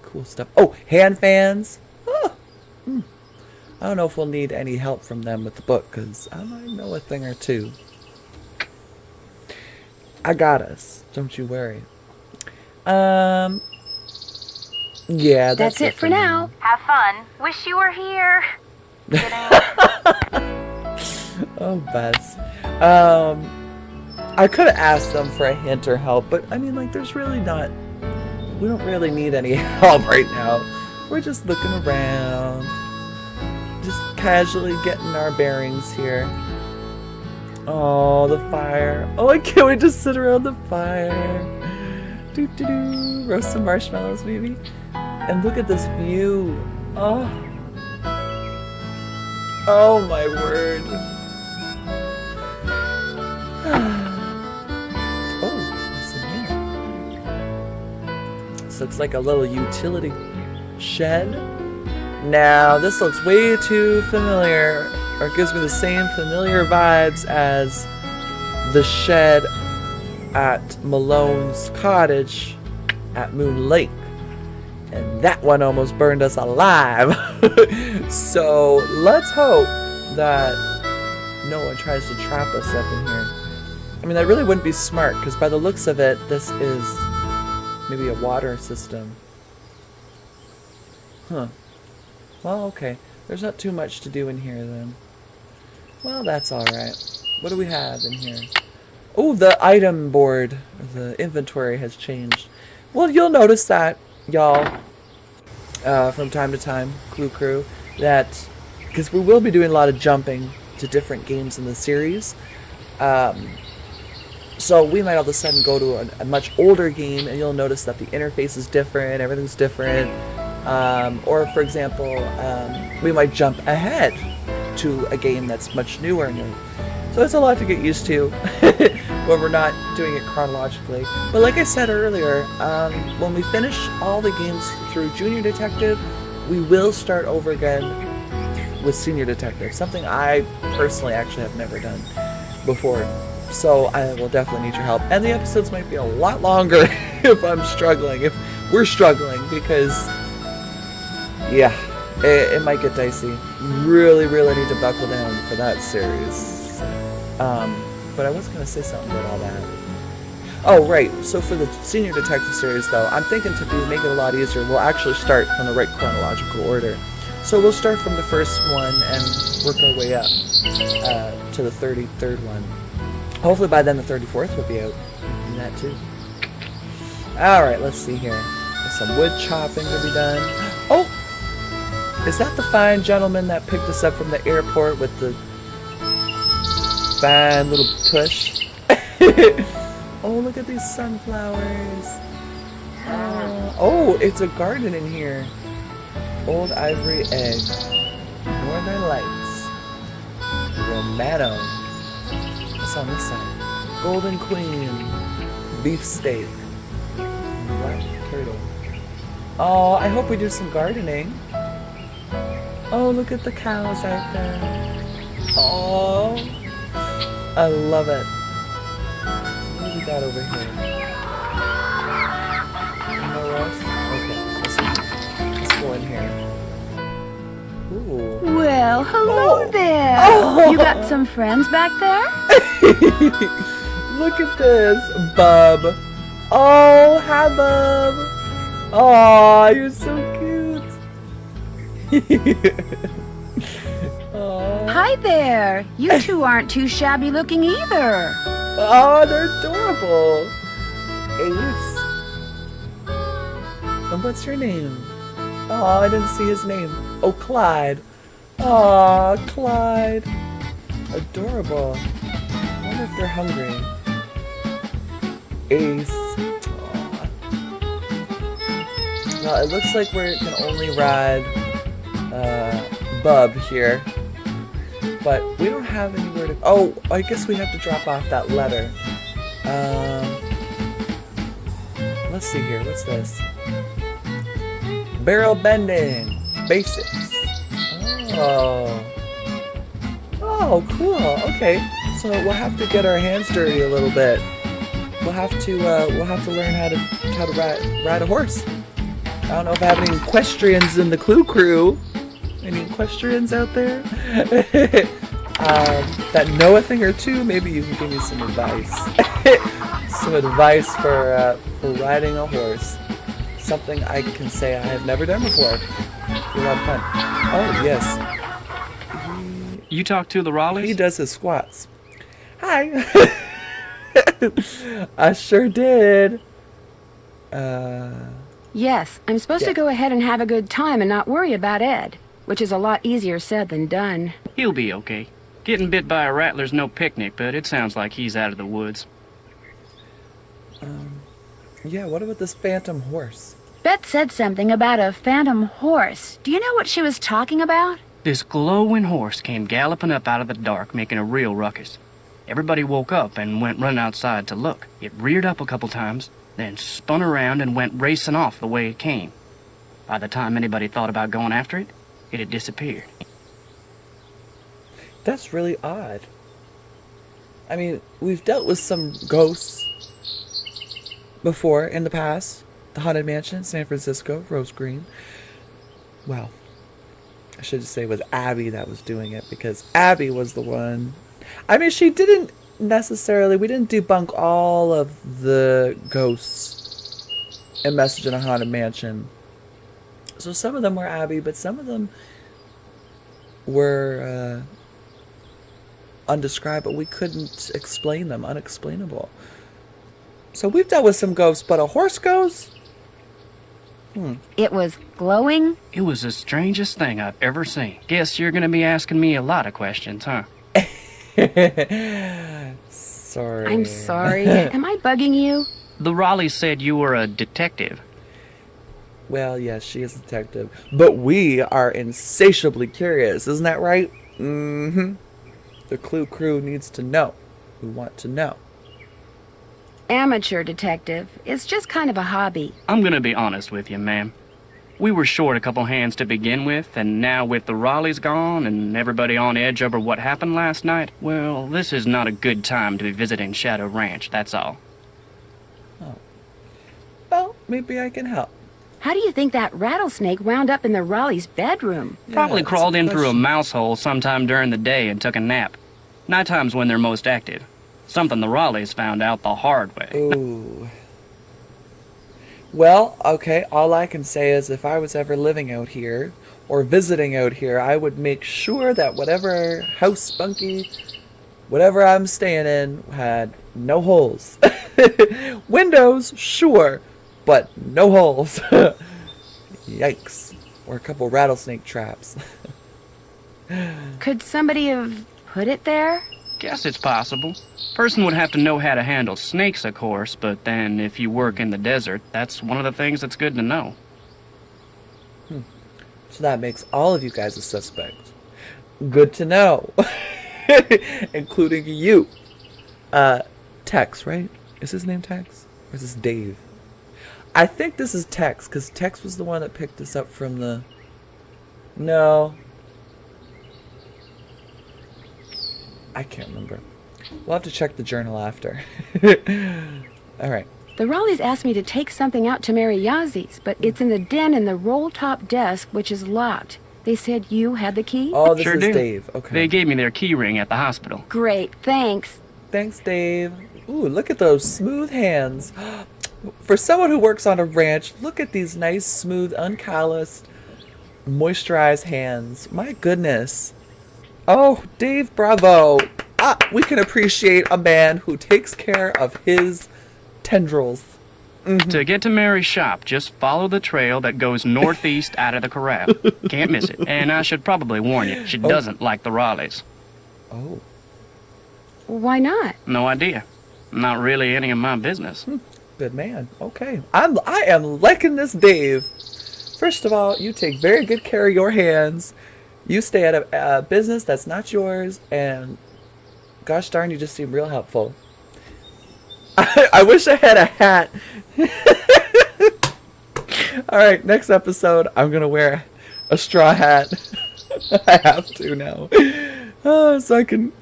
Cool stuff. Oh, hand fans. Oh. I don't know if we'll need any help from them with the book, because I might know a thing or two. I got us. Don't you worry. Yeah, That's it for now. Have fun. Wish you were here. Oh, Bess. I could have asked them for a hint or help, but I mean, like, there's really not. We don't really need any help right now. We're just looking around, just casually getting our bearings here. Oh, the fire. Oh, I can't wait to sit around the fire. Do. Roast some marshmallows, maybe. And look at this view. Oh. Oh, my word. Oh, what's in here? This looks like a little utility shed. Now, this looks way too familiar, or it gives me the same familiar vibes as the shed at Malone's cottage at Moon Lake. And that one almost burned us alive. So let's hope that no one tries to trap us up in here. I mean, that really wouldn't be smart, because by the looks of it, this is maybe a water system. Huh. Well, okay. There's not too much to do in here, then. Well, that's alright. What do we have in here? Oh, the item board. The inventory has changed. Well, you'll notice that, y'all, from time to time, Clue Crew, that, because we will be doing a lot of jumping to different games in the series, so we might all of a sudden go to a much older game, and you'll notice that the interface is different, everything's different, or for example, we might jump ahead to a game that's much newer and new. So it's a lot to get used to when we're not doing it chronologically. But like I said earlier, when we finish all the games through Junior Detective, we will start over again with Senior Detective, something I personally actually have never done before. So I will definitely need your help. And the episodes might be a lot longer if I'm struggling, if we're struggling, because, yeah, it might get dicey. Really, really need to buckle down for that series. But I was going to say something about all that. Oh, right. So for the Senior Detective series, though, I'm thinking to make it a lot easier, we'll actually start from the right chronological order. So we'll start from the first one and work our way up to the 33rd one. Hopefully by then the 34th will be out. And that too. Alright, let's see here. There's some wood chopping to be done. Oh! Is that the fine gentleman that picked us up from the airport with the fine little tush? Oh, look at these sunflowers. Oh, it's a garden in here. Old Ivory egg. Northern Lights. Romano. What's on this side? Golden Queen. Beef steak. Black turtle. Oh, I hope we do some gardening. Oh, look at the cows out there. Oh, I love it. What do we got over here? No rest? Okay, let's go in here. Ooh. Well, hello there. Oh. You got some friends back there? Look at this, Bub. Oh, hi, Bub. Oh, you're so cute. Oh. Hi there. You two aren't too shabby looking either. Oh, they're adorable. Ace. And what's your name? Oh, I didn't see his name. Oh, Clyde. Aw, Clyde. Adorable. I wonder if they're hungry. Ace. Aw. Well, it looks like we can only ride Bub here. But we don't have anywhere to... Oh, I guess we have to drop off that letter. Let's see here. What's this? Barrel bending. Basics. Oh. Oh, cool. Okay. So we'll have to get our hands dirty a little bit. We'll have to learn how to ride a horse. I don't know if I have any equestrians in the Clue Crew. Any equestrians out there? That know a thing or two? Maybe you can give me some advice. Some advice for riding a horse. Something I can say I have never done before. Be a lot of fun. Oh, yes. You talked to the Raleighs? He does his squats. Hi. I sure did. Yes, I'm supposed to go ahead and have a good time and not worry about Ed, which is a lot easier said than done. He'll be okay. Getting bit by a rattler's no picnic, but it sounds like he's out of the woods. Yeah, what about this phantom horse? Bet said something about a phantom horse. Do you know what she was talking about? This glowing horse came galloping up out of the dark, making a real ruckus. Everybody woke up and went running outside to look. It reared up a couple times, then spun around and went racing off the way it came. By the time anybody thought about going after it, it had disappeared. That's really odd. I mean, we've dealt with some ghosts before in the past. The Haunted Mansion, San Francisco, Rose Green. Well, I should say it was Abby that was doing it, because Abby was the one. I mean, she didn't necessarily, we didn't debunk all of the ghosts in Message in a Haunted Mansion. So some of them were Abby, but some of them were undescribed, but we couldn't explain them, unexplainable. So we've dealt with some ghosts, but a horse ghost? It was glowing? It was the strangest thing I've ever seen. Guess you're gonna be asking me a lot of questions, huh? Sorry. I'm sorry. Am I bugging you? The Raleighs said you were a detective. Well, yes, she is a detective. But we are insatiably curious, isn't that right? Mm-hmm. The Clue Crew needs to know. We want to know. Amateur detective. It's just kind of a hobby. I'm gonna be honest with you, ma'am. We were short a couple hands to begin with, and now with the Raleighs gone and everybody on edge over what happened last night, well, this is not a good time to be visiting Shadow Ranch, that's all. Oh. Well, maybe I can help. How do you think that rattlesnake wound up in the Raleigh's bedroom? Probably Yeah, crawled in that's a through a question. mouse hole sometime during the day and took a nap. Nighttime's when they're most active. Something the Raleighs found out the hard way. Ooh. Well, okay, all I can say is if I was ever living out here or visiting out here, I would make sure that whatever house spunky, whatever I'm staying in, had no holes. Windows, sure, but no holes. Yikes. Or a couple rattlesnake traps. Could somebody have put it there? Guess it's possible. Person would have to know how to handle snakes, of course, but then if you work in the desert, that's one of the things that's good to know. So that makes all of you guys a suspect. Good to know. Including you. Tex, right? Is his name Tex? Or is this Dave? I think this is Tex, because Tex was the one that picked us up from the... No. I can't remember. We'll have to check the journal after. Alright. The Raleighs asked me to take something out to Mary Yazie's, but it's in the den in the roll-top desk, which is locked. They said you had the key? Oh, this Sure is do. Dave. Okay. They gave me their key ring at the hospital. Great, thanks. Thanks, Dave. Ooh, look at those smooth hands. For someone who works on a ranch, look at these nice, smooth, uncalloused, moisturized hands. My goodness. Oh, Dave, bravo. We can appreciate a man who takes care of his tendrils. To get to Mary's shop, just follow the trail that goes northeast out of the corral. Can't miss it. And I should probably warn you, she doesn't like the Raleighs. Oh. Why not? No idea. Not really any of my business. Good man. Okay. I am liking this Dave. First of all, you take very good care of your hands. You stay at a business that's not yours, and gosh darn, you just seem real helpful. I wish I had a hat. Alright, next episode, I'm going to wear a straw hat. I have to now. So I can...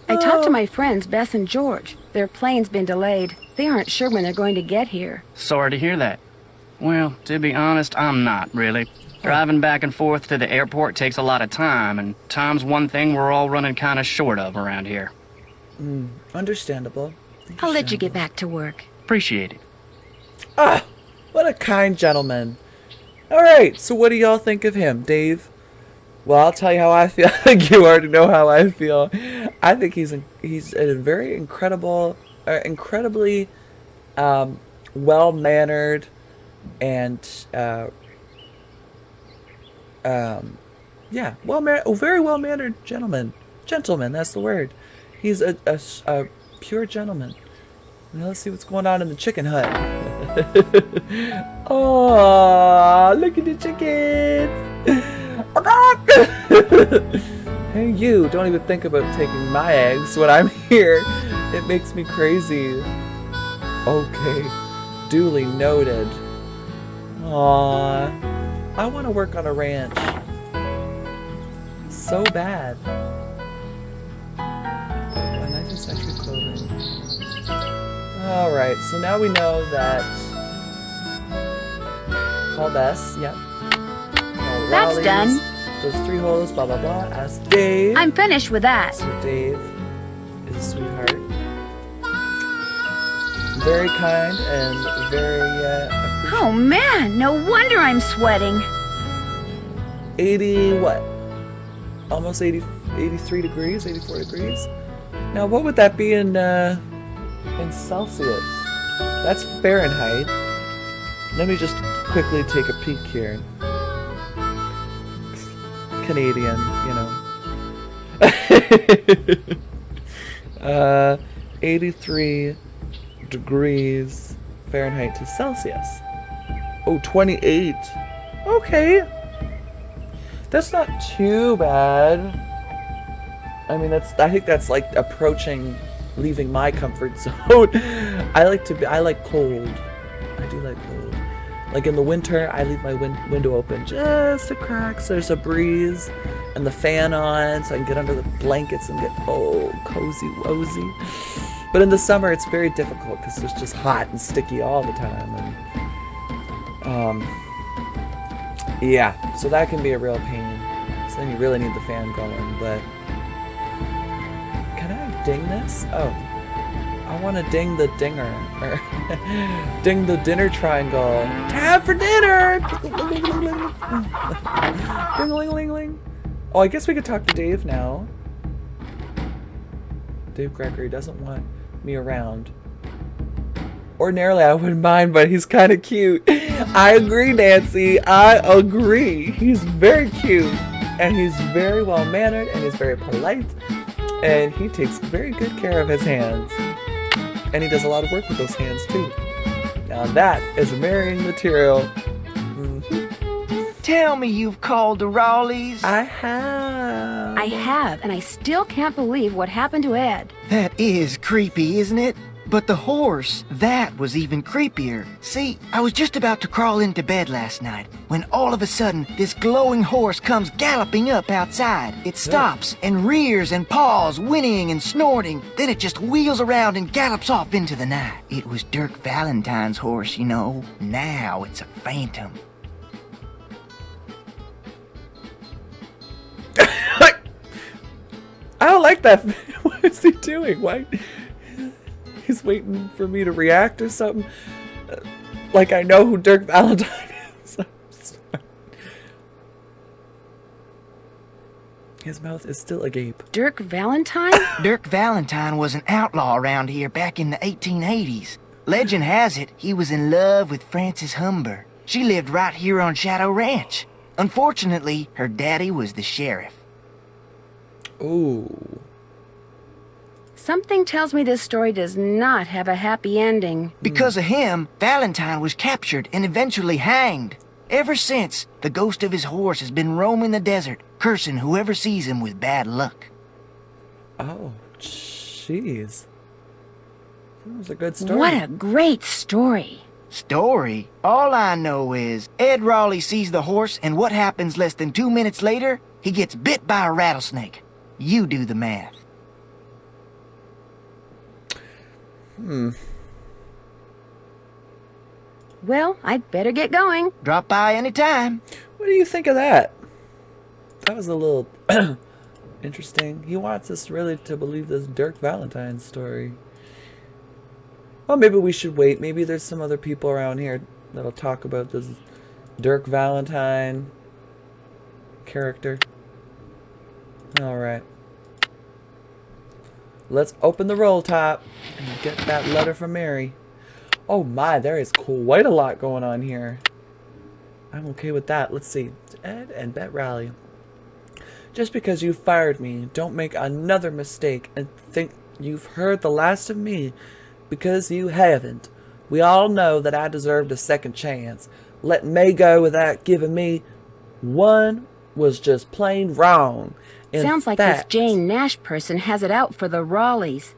I talked to my friends, Bess and George. Their plane's been delayed. They aren't sure when they're going to get here. Sorry to hear that. Well, to be honest, I'm not, really. Driving back and forth to the airport takes a lot of time, and time's one thing we're all running kind of short of around here. Understandable. I'll let you get back to work. Appreciate it. Ah, what a kind gentleman. Alright, so what do y'all think of him, Dave? Well, I'll tell you how I feel. I think you already know how I feel. I think he's a very incredibly well-mannered and very well-mannered gentleman. Gentleman, that's the word. He's a pure gentleman. Now let's see what's going on in the chicken hut. Oh, look at the chickens. Hey, you, don't even think about taking my eggs when I'm here. It makes me crazy. Okay, duly noted. Aww, I want to work on a ranch. So bad. 19th century clothing. Alright, so now we know that... Call Bess, yep. That's done. Those 3 holes, blah blah blah. Ask Dave. I'm finished with that. So Dave is a sweetheart. Very kind and very appreciative. Oh man, no wonder I'm sweating. 80 what? Almost 83 degrees, 84 degrees. Now what would that be in Celsius? That's Fahrenheit. Let me just quickly take a peek here. Canadian, you know. 83 degrees Fahrenheit to Celsius. Oh, 28. Okay. That's not too bad. I mean, I think that's like approaching leaving my comfort zone. I like cold. I do like cold. Like in the winter, I leave my window open just a crack so there's a breeze and the fan on so I can get under the blankets and get cozy wozy. But in the summer, it's very difficult because it's just hot and sticky all the time. And yeah, so that can be a real pain. So then you really need the fan going. But can I ding this? Oh. I want to ding the dinger. Or ding the dinner triangle. Time for dinner! Ding-a-ling-ling-ling. Oh, I guess we could talk to Dave now. Dave Gregory doesn't want me around. Ordinarily, I wouldn't mind, but he's kind of cute. I agree, Nancy. I agree. He's very cute. And he's very well-mannered. And he's very polite. And he takes very good care of his hands. And he does a lot of work with those hands, too. Now that is marrying material. Tell me you've called the Raleighs. I have. I have, and I still can't believe what happened to Ed. That is creepy, isn't it? But the horse, that was even creepier. See, I was just about to crawl into bed last night when all of a sudden this glowing horse comes galloping up outside. It stops and rears and paws, whinnying and snorting. Then it just wheels around and gallops off into the night. It was Dirk Valentine's horse, you know. Now it's a phantom. I don't like that. What is he doing? Why? He's waiting for me to react or something. Like I know who Dirk Valentine is. His mouth is still agape. Dirk Valentine? Dirk Valentine was an outlaw around here back in the 1880s. Legend has it he was in love with Frances Humber. She lived right here on Shadow Ranch. Unfortunately, her daddy was the sheriff. Ooh. Something tells me this story does not have a happy ending. Because of him, Valentine was captured and eventually hanged. Ever since, the ghost of his horse has been roaming the desert, cursing whoever sees him with bad luck. Oh, jeez. That was a good story. What a great story. Story? All I know is Ed Raleigh sees the horse, and what happens less than 2 minutes later? He gets bit by a rattlesnake. You do the math. Well, I'd better get going. Drop by anytime. What do you think of that? That was a little interesting. He wants us really to believe this Dirk Valentine story. Well, maybe we should wait. Maybe there's some other people around here that'll talk about this Dirk Valentine character. Alright. Let's open the roll top and get that letter from Mary. Oh my, there is quite a lot going on here. I'm okay with that. Let's see. Ed and Bet Raleigh. Just because you fired me, don't make another mistake and think you've heard the last of me, because you haven't. We all know that I deserved a second chance. Letting May go without giving me one was just plain wrong. In Sounds like fact, this Jane Nash person has it out for the Raleighs.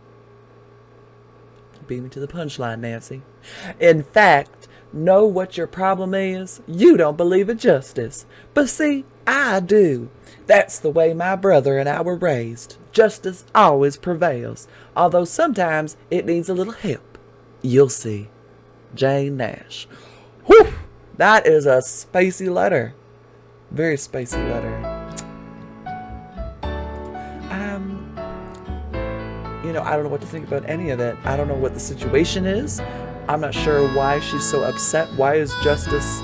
Beat me to the punchline, Nancy. In fact, know what your problem is? You don't believe in justice. But see, I do. That's the way my brother and I were raised. Justice always prevails, although sometimes it needs a little help. You'll see. Jane Nash. Whew! That is a spicy letter. Very spicy letter. You know, I don't know what to think about any of it. I don't know what the situation is. I'm not sure why she's so upset. Why is justice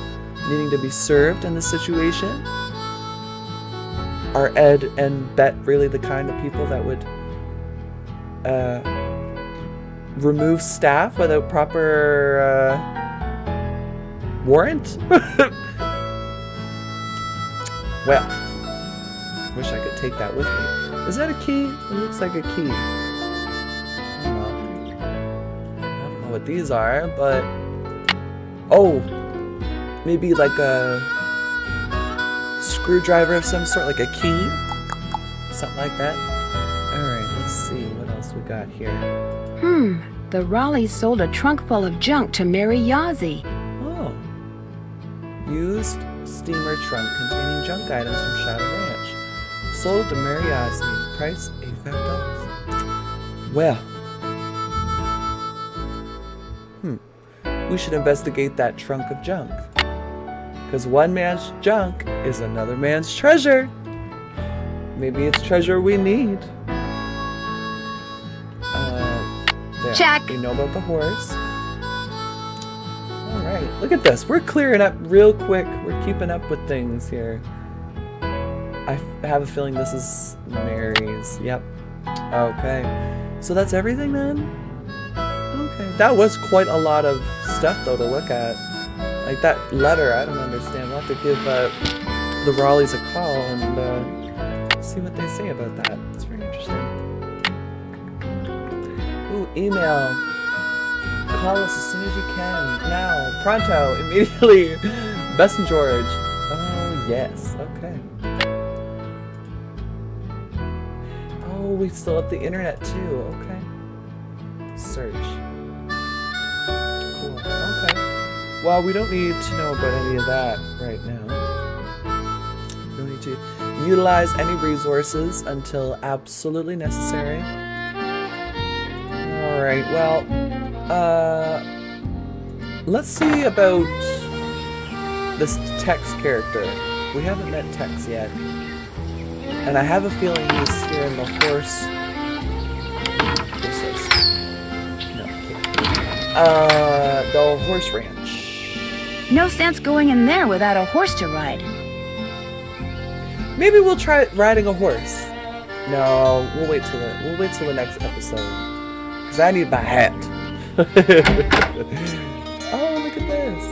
needing to be served in this situation? Are Ed and Bet really the kind of people that would remove staff without proper warrant? Well, wish I could take that with me. Is that a key? It looks like a key. I don't know what these are, but oh, maybe like a screwdriver of some sort, like a key, something like that. All right, let's see what else we got here. The Raleighs sold a trunk full of junk to Mary Yazzie. Oh, used steamer trunk containing junk items from Shadow Ranch, sold to Mary Yazzie. Price $85. Well, we should investigate that trunk of junk. Because one man's junk is another man's treasure. Maybe it's treasure we need. There. Check. We know about the horse. Alright, look at this. We're clearing up real quick. We're keeping up with things here. I have a feeling this is Mary's. Yep. Okay. So that's everything then? Okay. That was quite a lot of stuff though to look at. Like that letter, I don't understand. We'll have to give the Raleighs a call and see what they say about that. It's very interesting. Ooh, email. Call us as soon as you can. Now. Pronto. Immediately. Bess George. Oh, yes. Okay. Oh, we still have the internet too. Okay. Search. Cool. Okay. Well, we don't need to know about any of that right now. We don't need to utilize any resources until absolutely necessary. Alright, well, let's see about this Tex character. We haven't met Tex yet. And I have a feeling he's here in the horse. What's this? No, okay. The horse ranch. No sense going in there without a horse to ride. Maybe we'll try riding a horse. No, we'll wait till the next episode. Cause I need my hat. Oh, look at this.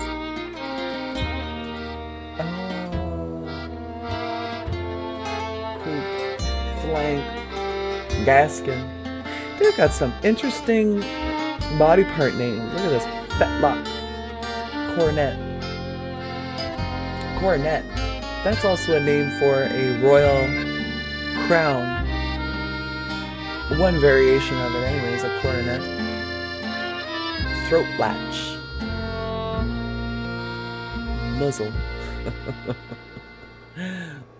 Oh. Croup, flank, gaskin. They've got some interesting body part names. Look at this. Fetlock. Coronet. Coronet. That's also a name for a royal crown. One variation of it anyway is a coronet. Throat latch. Muzzle.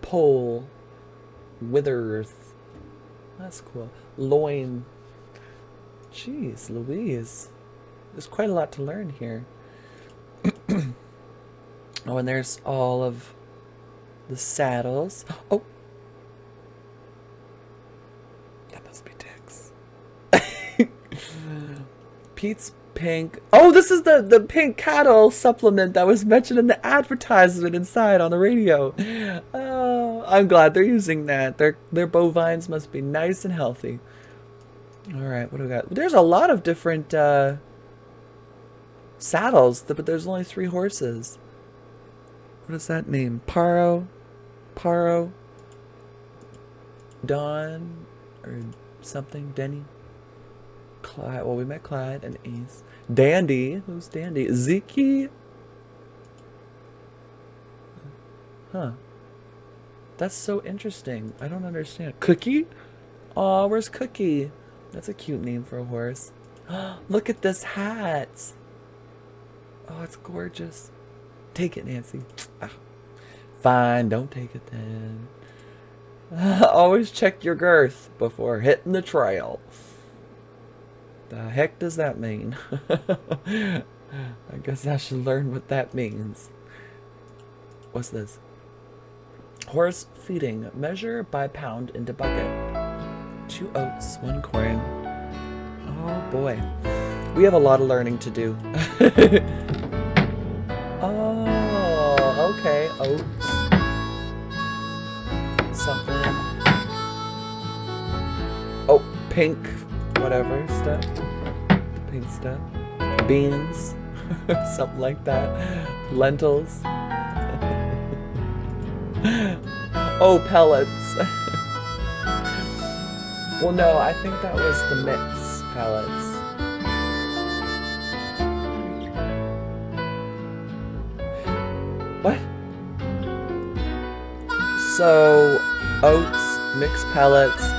Pole. Withers. That's cool. Loin. Jeez Louise. There's quite a lot to learn here. Oh, and there's all of the saddles. Oh. That must be Dick's. Pete's Pink. Oh, this is the pink cattle supplement that was mentioned in the advertisement inside on the radio. Oh, I'm glad they're using that. Their bovines must be nice and healthy. All right, what do we got? There's a lot of different saddles, but there's only 3 horses. What is that name? Paro, Don, or something? Denny? Clyde. Well, we met Clyde and Ace. Dandy. Who's Dandy? Ziki? Huh. That's so interesting. I don't understand. Cookie? Aw, where's Cookie? That's a cute name for a horse. Look at this hat. Oh, it's gorgeous. Take it, Nancy. Ah. Fine, don't take it then. Always check your girth before hitting the trail. The heck does that mean? I guess I should learn what that means. What's this? Horse feeding. Measure by pound into bucket. 2 oats, 1 corn. Oh boy. We have a lot of learning to do. Oh, okay. Oats. Something. Oh, pink. Whatever stuff. Pink stuff. Beans. Something like that. Lentils. Oh, pellets. Well, no, I think that was the mix pellets. What? So, oats, mixed pellets.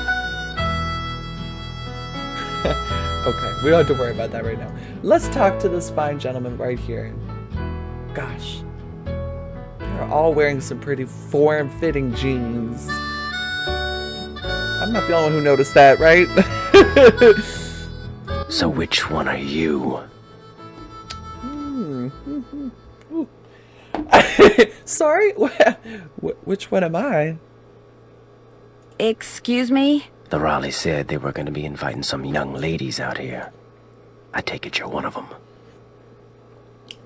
Okay, we don't have to worry about that right now. Let's talk to this fine gentleman right here. Gosh. They're all wearing some pretty form-fitting jeans. I'm not the only one who noticed that, right? So which one are you? Sorry? Which one am I? Excuse me? The Raleigh said they were going to be inviting some young ladies out here. I take it you're one of them.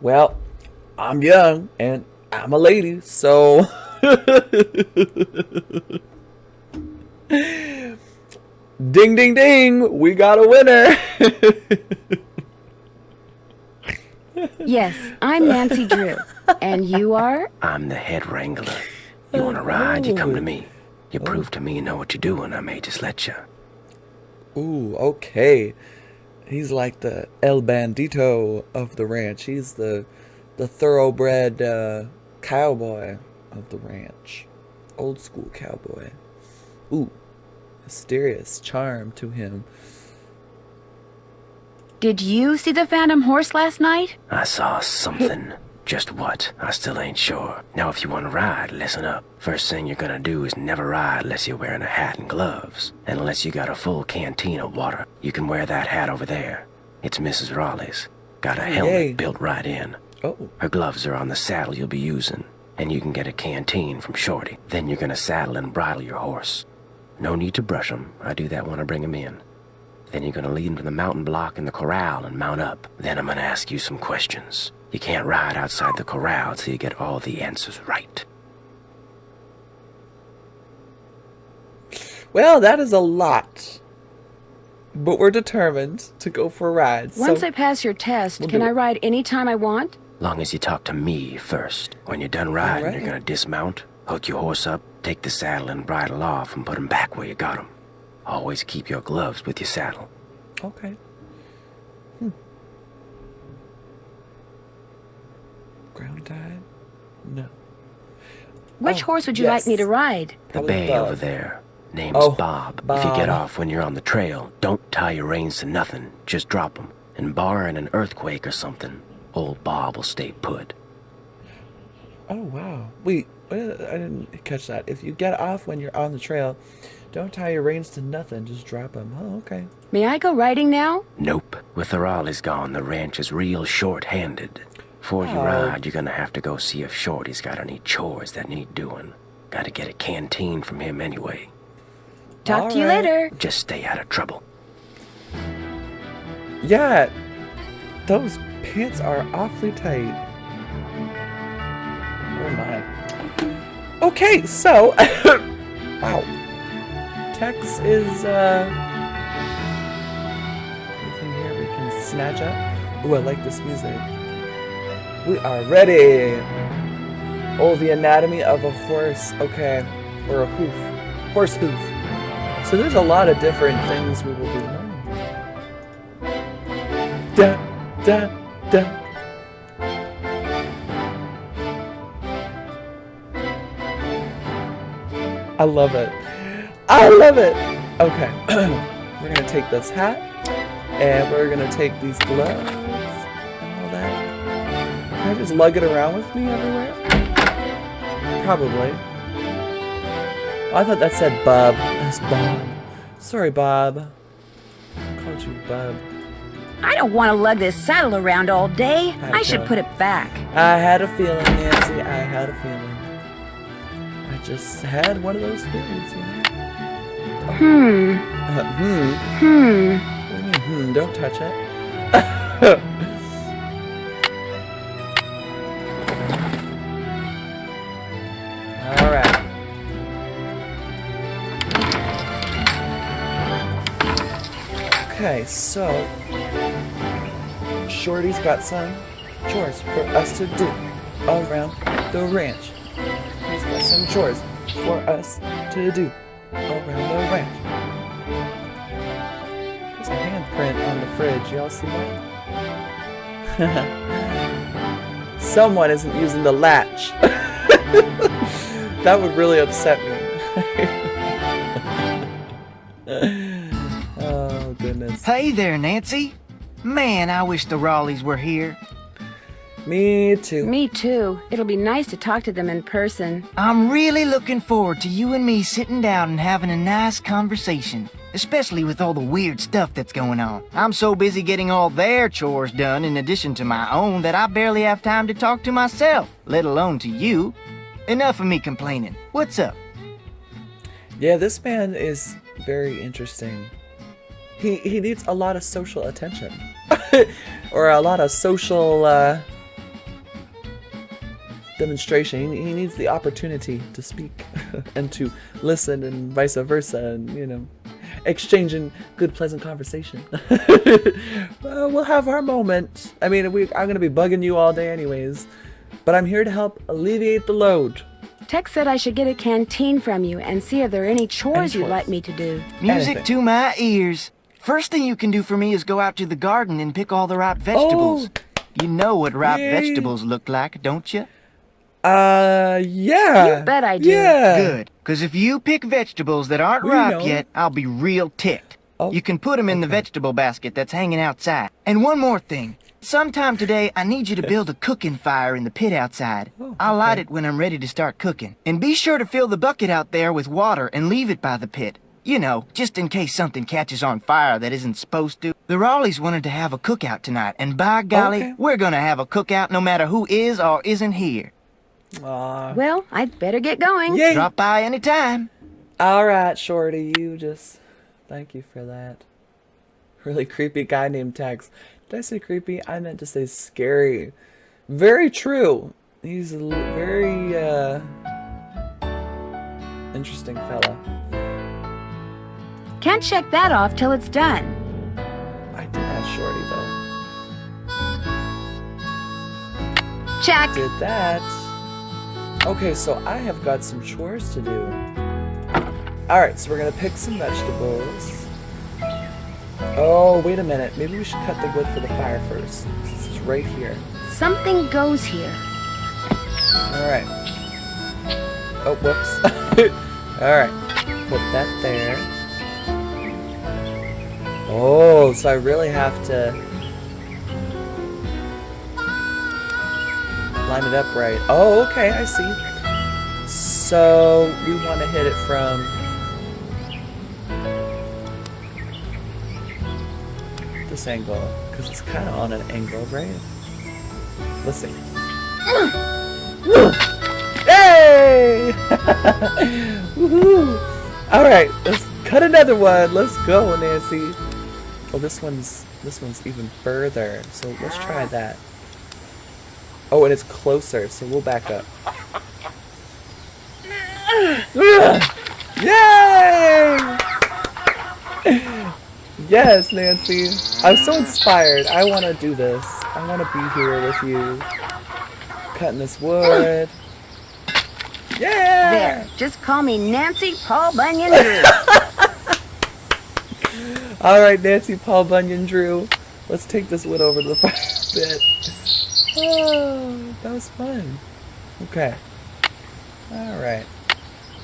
Well, I'm young, and I'm a lady, so... Ding, ding, ding! We got a winner! Yes, I'm Nancy Drew. And you are? I'm the head wrangler. You want to ride, you come to me. You prove to me you know what you're doing, I may just let you. Ooh, okay. He's like the El Bandito of the ranch. He's the thoroughbred cowboy of the ranch. Old school cowboy. Ooh, mysterious charm to him. Did you see the Phantom Horse last night? I saw something. Just what? I still ain't sure. Now, if you want to ride, listen up. First thing you're gonna do is never ride unless you're wearing a hat and gloves. And unless you got a full canteen of water. You can wear that hat over there. It's Mrs. Raleigh's. Got a helmet built right in. Oh. Her gloves are on the saddle you'll be using. And you can get a canteen from Shorty. Then you're gonna saddle and bridle your horse. No need to brush him. I do that when I bring him in. Then you're gonna lead him to the mountain block in the corral and mount up. Then I'm gonna ask you some questions. You can't ride outside the corral till you get all the answers right. Well, that is a lot. But we're determined to go for a ride. Once so I pass your test, we'll can do I it. ride any time I want? Long as you talk to me first. When you're done riding, Alright. you're gonna dismount, hook your horse up, take the saddle and bridle off, and put 'em back where you got 'em. Always keep your gloves with your saddle. Okay. Ground tide? No. Which Oh, horse would you like me to yes. ride? The Probably bay Bob. over there. Name's Oh, Bob. If Bob. you get off when you're on the trail, don't tie your reins to nothing. Just drop 'em. And barring an earthquake or something, old Bob will stay put. Oh, wow. Wait, I didn't catch that. If you get off when you're on the trail, don't tie your reins to nothing. Just drop them. Oh, okay. May I go riding now? Nope. With the Raleighs gone, the ranch is real short-handed. Before you Oh. ride, you're gonna have to go see if Shorty's got any chores that need doing. Gotta get a canteen from him anyway. Talk to you Alright. later. Just stay out of trouble. Yeah, those pants are awfully tight. Oh my. Okay, so wow. Tex is anything here we can snatch up? Ooh, I like this music. We are ready. Oh, the anatomy of a horse. Okay, or a hoof. Horse hoof. So there's a lot of different things we will be learning. Da, da, da. I love it. I love it. Okay. We're going to take this hat. And we're going to take these gloves. And all that. Can I just lug it around with me everywhere? Probably. Oh, I thought that said Bub. That's Bob. Sorry, Bob. I called you Bub. I don't want to lug this saddle around all day. I should put it back. I had a feeling, Nancy. I had a feeling. I just had one of those feelings, you know? What do you mean, don't touch it. Alright. Okay, so Shorty's got some chores for us to do around the ranch. He's got some chores for us to do around the ranch. There's a handprint on the fridge. Y'all see that? Someone isn't using the latch. That would really upset me. Oh, goodness. Hey there, Nancy. Man, I wish the Raleighs were here. Me too. Me too. It'll be nice to talk to them in person. I'm really looking forward to you and me sitting down and having a nice conversation. Especially with all the weird stuff that's going on. I'm so busy getting all their chores done in addition to my own that I barely have time to talk to myself, let alone to you. Enough of me complaining. What's up? Yeah, this man is very interesting. He needs a lot of social attention. Or a lot of social demonstration. He needs the opportunity to speak and to listen and vice versa, and, you know, exchanging good, pleasant conversation. Well, we'll have our moment. I mean, I'm going to be bugging you all day anyways, but I'm here to help alleviate the load. Tex said I should get a canteen from you and see if there are any chores you'd like me to do. Music Anything. to my ears. First thing you can do for me is go out to the garden and pick all the ripe vegetables. You know what ripe Yay. vegetables look like, don't you? Yeah. You bet I do. Yeah. Good, because if you pick vegetables that aren't We ripe know. yet, I'll be real ticked. Oh, You can put them in the vegetable basket that's hanging outside. And one more thing. Sometime today, I need you to build a cooking fire in the pit outside. I'll light it when I'm ready to start cooking. And be sure to fill the bucket out there with water and leave it by the pit. You know, just in case something catches on fire that isn't supposed to. The Raleighs wanted to have a cookout tonight, and by golly, Okay. we're gonna have a cookout no matter who is or isn't here. Aw. Well, I'd better get going. Yay. Drop by anytime. All right, Shorty, you just... Thank you for that. Really creepy guy named Tex. Did I say creepy? I meant to say scary. Very true. He's a very, interesting fella. Can't check that off till it's done. I did ask Shorty though. Check. Did that. Okay, so I have got some chores to do. Alright, so we're gonna pick some vegetables. Oh, wait a minute. Maybe we should cut the wood for the fire first. This is right here. Something goes here. Alright. Oh, whoops. Alright. Put that there. Oh, so I really have to line it up right. Oh, okay, I see. So we want to hit it from this angle, because it's kind of on an angle, right? Let's see. Hey! Woohoo! Alright, let's cut another one. Let's go, Nancy. Oh, this one's even further. So let's try that. Oh, and it's closer, so we'll back up. Yay! Yes, Nancy. I'm so inspired. I want to do this. I want to be here with you. Cutting this wood. Yeah! There. Just call me Nancy Paul Bunyan Drew. Alright, Nancy Paul Bunyan Drew. Let's take this wood over to the fire pit. Oh, that was fun. Okay. Alright.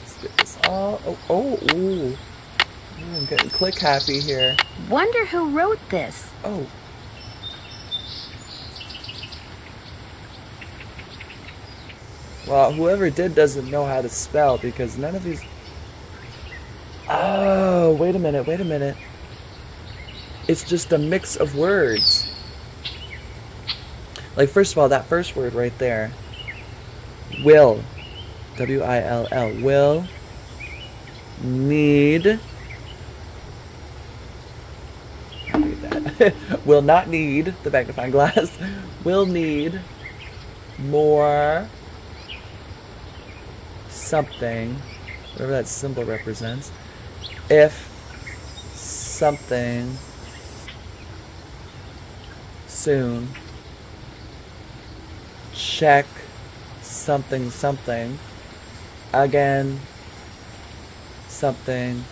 Let's get this all... Ooh, I'm getting click happy here. Wonder who wrote this. Oh. Well, whoever did doesn't know how to spell, because none of these... Oh, wait a minute. It's just a mix of words. Like, first of all, that first word right there. Will. W-I-L-L. Will. Need. I'll read that. Will not need the magnifying glass. Will need more something, whatever that symbol represents, if something soon. Check something again, something.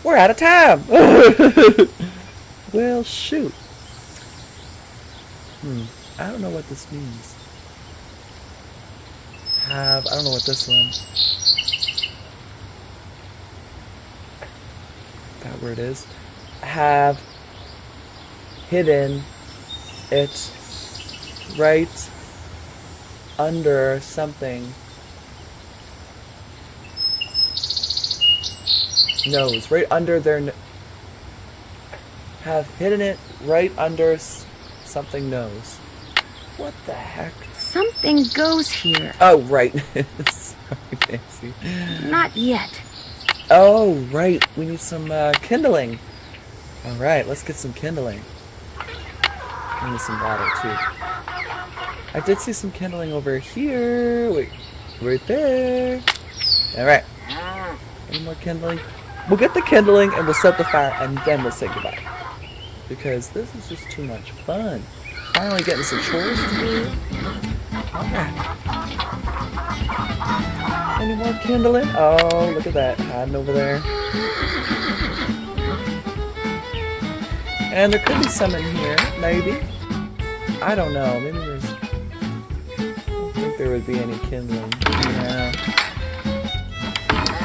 We're out of time. Well, shoot. I don't know what this means. I don't know what this one. That word is. Have hidden it right under something. Nose. Right under their have hidden it right under something nose. What the heck? Something goes here. Oh, right. Sorry, Nancy. Not yet. Oh, right. We need some kindling. Alright, let's get some kindling. I need some water, too. I did see some kindling over here. Wait. Right there. Alright. Any more kindling? We'll get the kindling and we'll set the fire and then we'll say goodbye. Because this is just too much fun. Finally getting some chores to do. Alright. Any more kindling? Oh, look at that. Hiding over there. And there could be some in here, maybe. I don't know. Maybe there's... I don't think there would be any kindling. Yeah.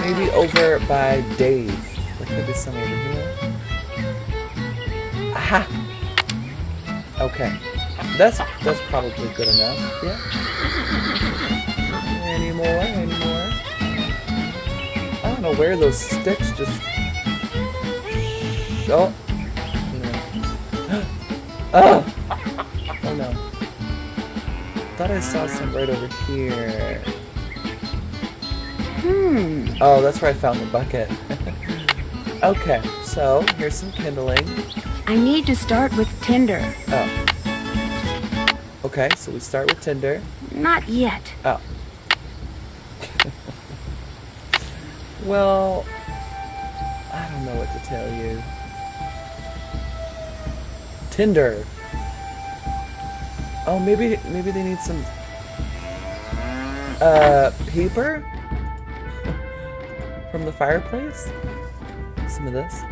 Maybe over by Dave. There could be some over here. Aha! Okay. That's probably good enough. Yeah. Any more? I don't know where those sticks just... Oh! Oh! Oh no. Thought I saw some right over here. Oh, that's where I found the bucket. Okay, so here's some kindling. I need to start with tinder. Oh. Okay, so we start with tinder. Not yet. Oh. Well, I don't know what to tell you. Tinder. Oh, maybe they need some paper from the fireplace. Some of this.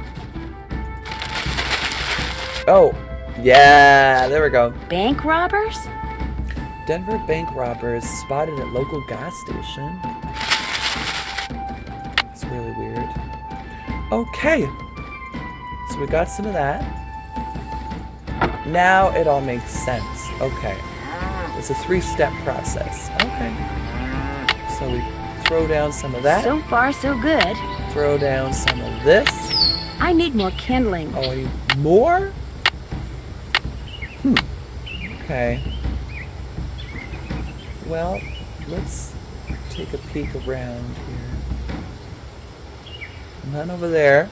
Oh, yeah, there we go. Bank robbers? Denver bank robbers spotted at local gas station. It's really weird. Okay, so we got some of that. Now it all makes sense. Okay, it's a 3-step process. Okay, so we throw down some of that. So far, so good. Throw down some of this. I need more kindling. Oh, I need more? Okay. Well, let's take a peek around here. None over there.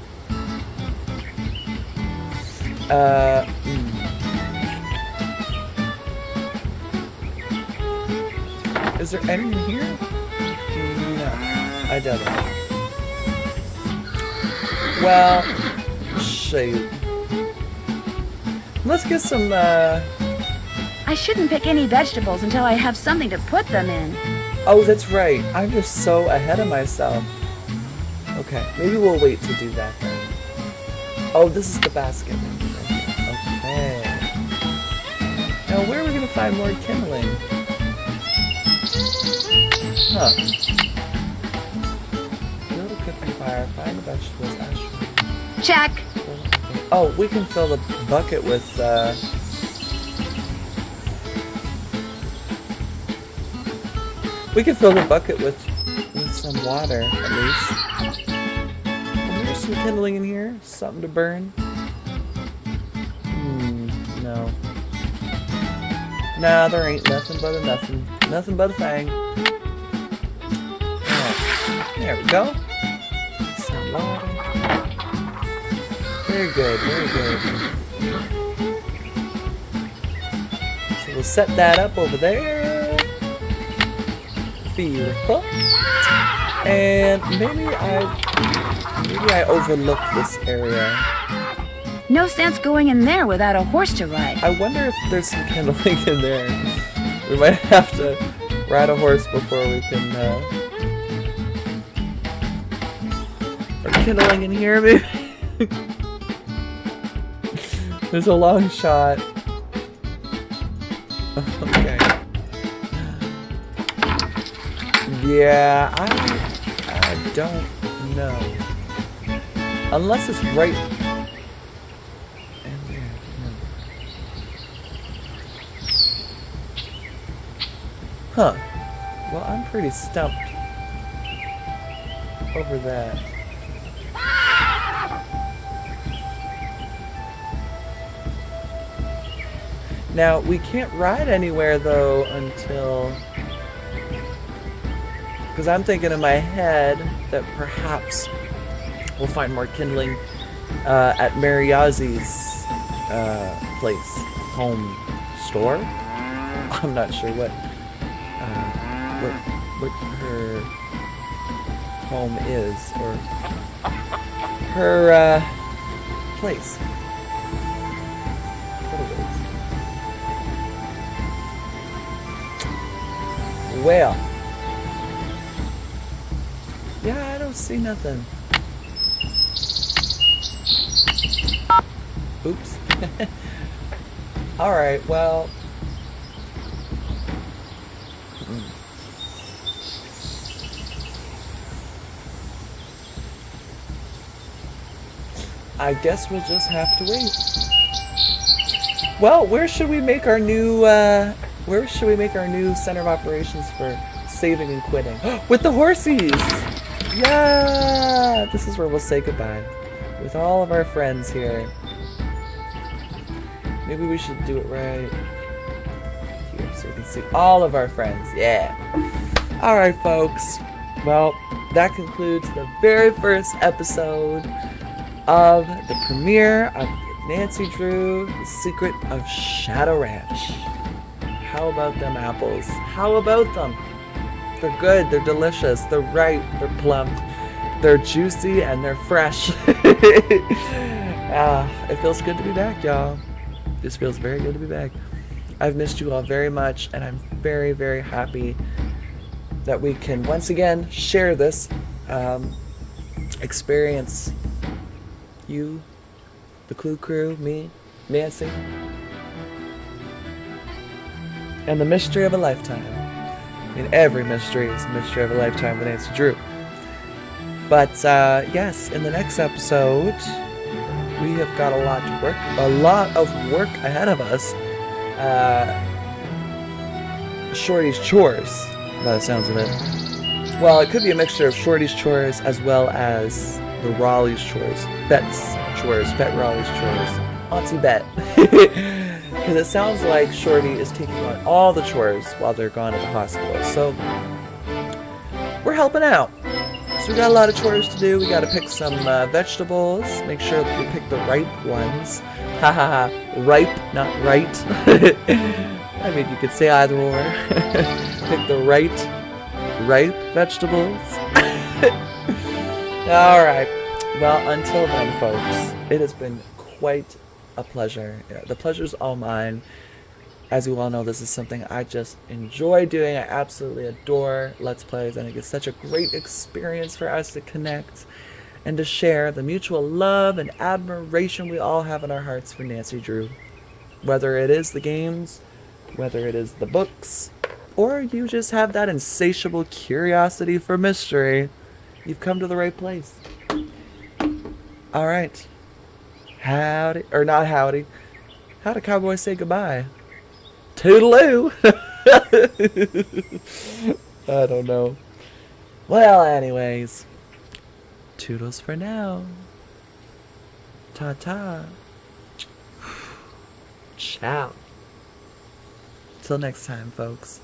Is there any in here? No, I doubt it. Well, shoot. Let's get some, I shouldn't pick any vegetables until I have something to put them in. Oh, that's right. I'm just so ahead of myself. Okay, maybe we'll wait to do that then. Oh, this is the basket. Okay. Now, where are we going to find more kindling? Huh. Build a cooking fire, find the vegetables, ash. Check. Oh, we can fill the bucket with, we can fill the bucket with some water, at least. Oh, there's some kindling in here. Something to burn. No. Nah, there ain't nothing but a nothing. Nothing but a thing. Right. There we go. Some water. Very good, very good. So we'll set that up over there. Beautiful. And maybe I overlooked this area. No sense going in there without a horse to ride. I wonder if there's some kindling in there. We might have to ride a horse before we can, or kindling in here, maybe? There's a long shot. Okay. Yeah, I don't know. Unless it's right in there. Huh. Well, I'm pretty stumped over that. Now, we can't ride anywhere, though, until... Because I'm thinking in my head that perhaps we'll find more kindling at Mariazzi's place, home store. I'm not sure what her home is, or her place. What it is. Well, yeah, I don't see nothing. Oops. Alright, well. I guess we'll just have to wait. Well, where should we make our new center of operations for saving and quitting? With the horsies! Yeah! This is where we'll say goodbye. With all of our friends here. Maybe we should do it right here so we can see all of our friends. Yeah! Alright, folks. Well, that concludes the very first episode of the premiere of Nancy Drew, The Secret of Shadow Ranch. How about them apples? How about them? They're good, they're delicious, they're ripe, they're plump. They're juicy and they're fresh. It feels good to be back, y'all. This feels very good to be back. I've missed you all very much, and I'm very, very happy that we can once again share this experience. You, the Clue Crew, me, Nancy, and the mystery of a lifetime. I mean, every mystery is a mystery of a lifetime with Nancy Drew. But yes, in the next episode, we have got a lot of work ahead of us. Shorty's chores, by the sounds of it. Well, it could be a mixture of Shorty's chores as well as the Raleigh's chores, Bet's chores, Bet Raleigh's chores, Auntie Bet. Because it sounds like Shorty is taking on all the chores while they're gone at the hospital. So we're helping out. So we got a lot of chores to do. We got to pick some vegetables. Make sure that we pick the ripe ones. Ha ha ha. Ripe, not right. I mean, you could say either or. Pick the ripe vegetables. Alright. Well, until then, folks, it has been quite a pleasure. The pleasure's all mine. As you all know, this is something I just enjoy doing. I absolutely adore Let's Plays. I think it's such a great experience for us to connect and to share the mutual love and admiration we all have in our hearts for Nancy Drew. Whether it is the games, whether it is the books, or you just have that insatiable curiosity for mystery, you've come to the right place. Alright. Howdy, or not howdy. How do cowboys say goodbye? Toodaloo! I don't know. Well, anyways. Toodles for now. Ta-ta. Ciao. Till next time, folks.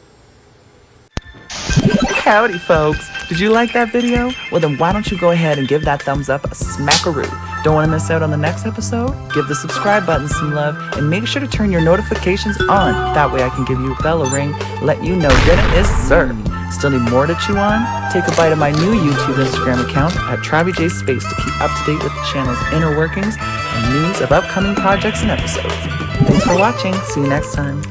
Howdy, folks. Did you like that video? Well, then why don't you go ahead and give that thumbs up a smackaroo. Don't want to miss out on the next episode? Give the subscribe button some love and make sure to turn your notifications on. That way I can give you a bell ring, let you know dinner is served. Still need more to chew on? Take a bite of my new YouTube Instagram account at TravyJsSpace to keep up to date with the channel's inner workings and news of upcoming projects and episodes. Thanks for watching. See you next time.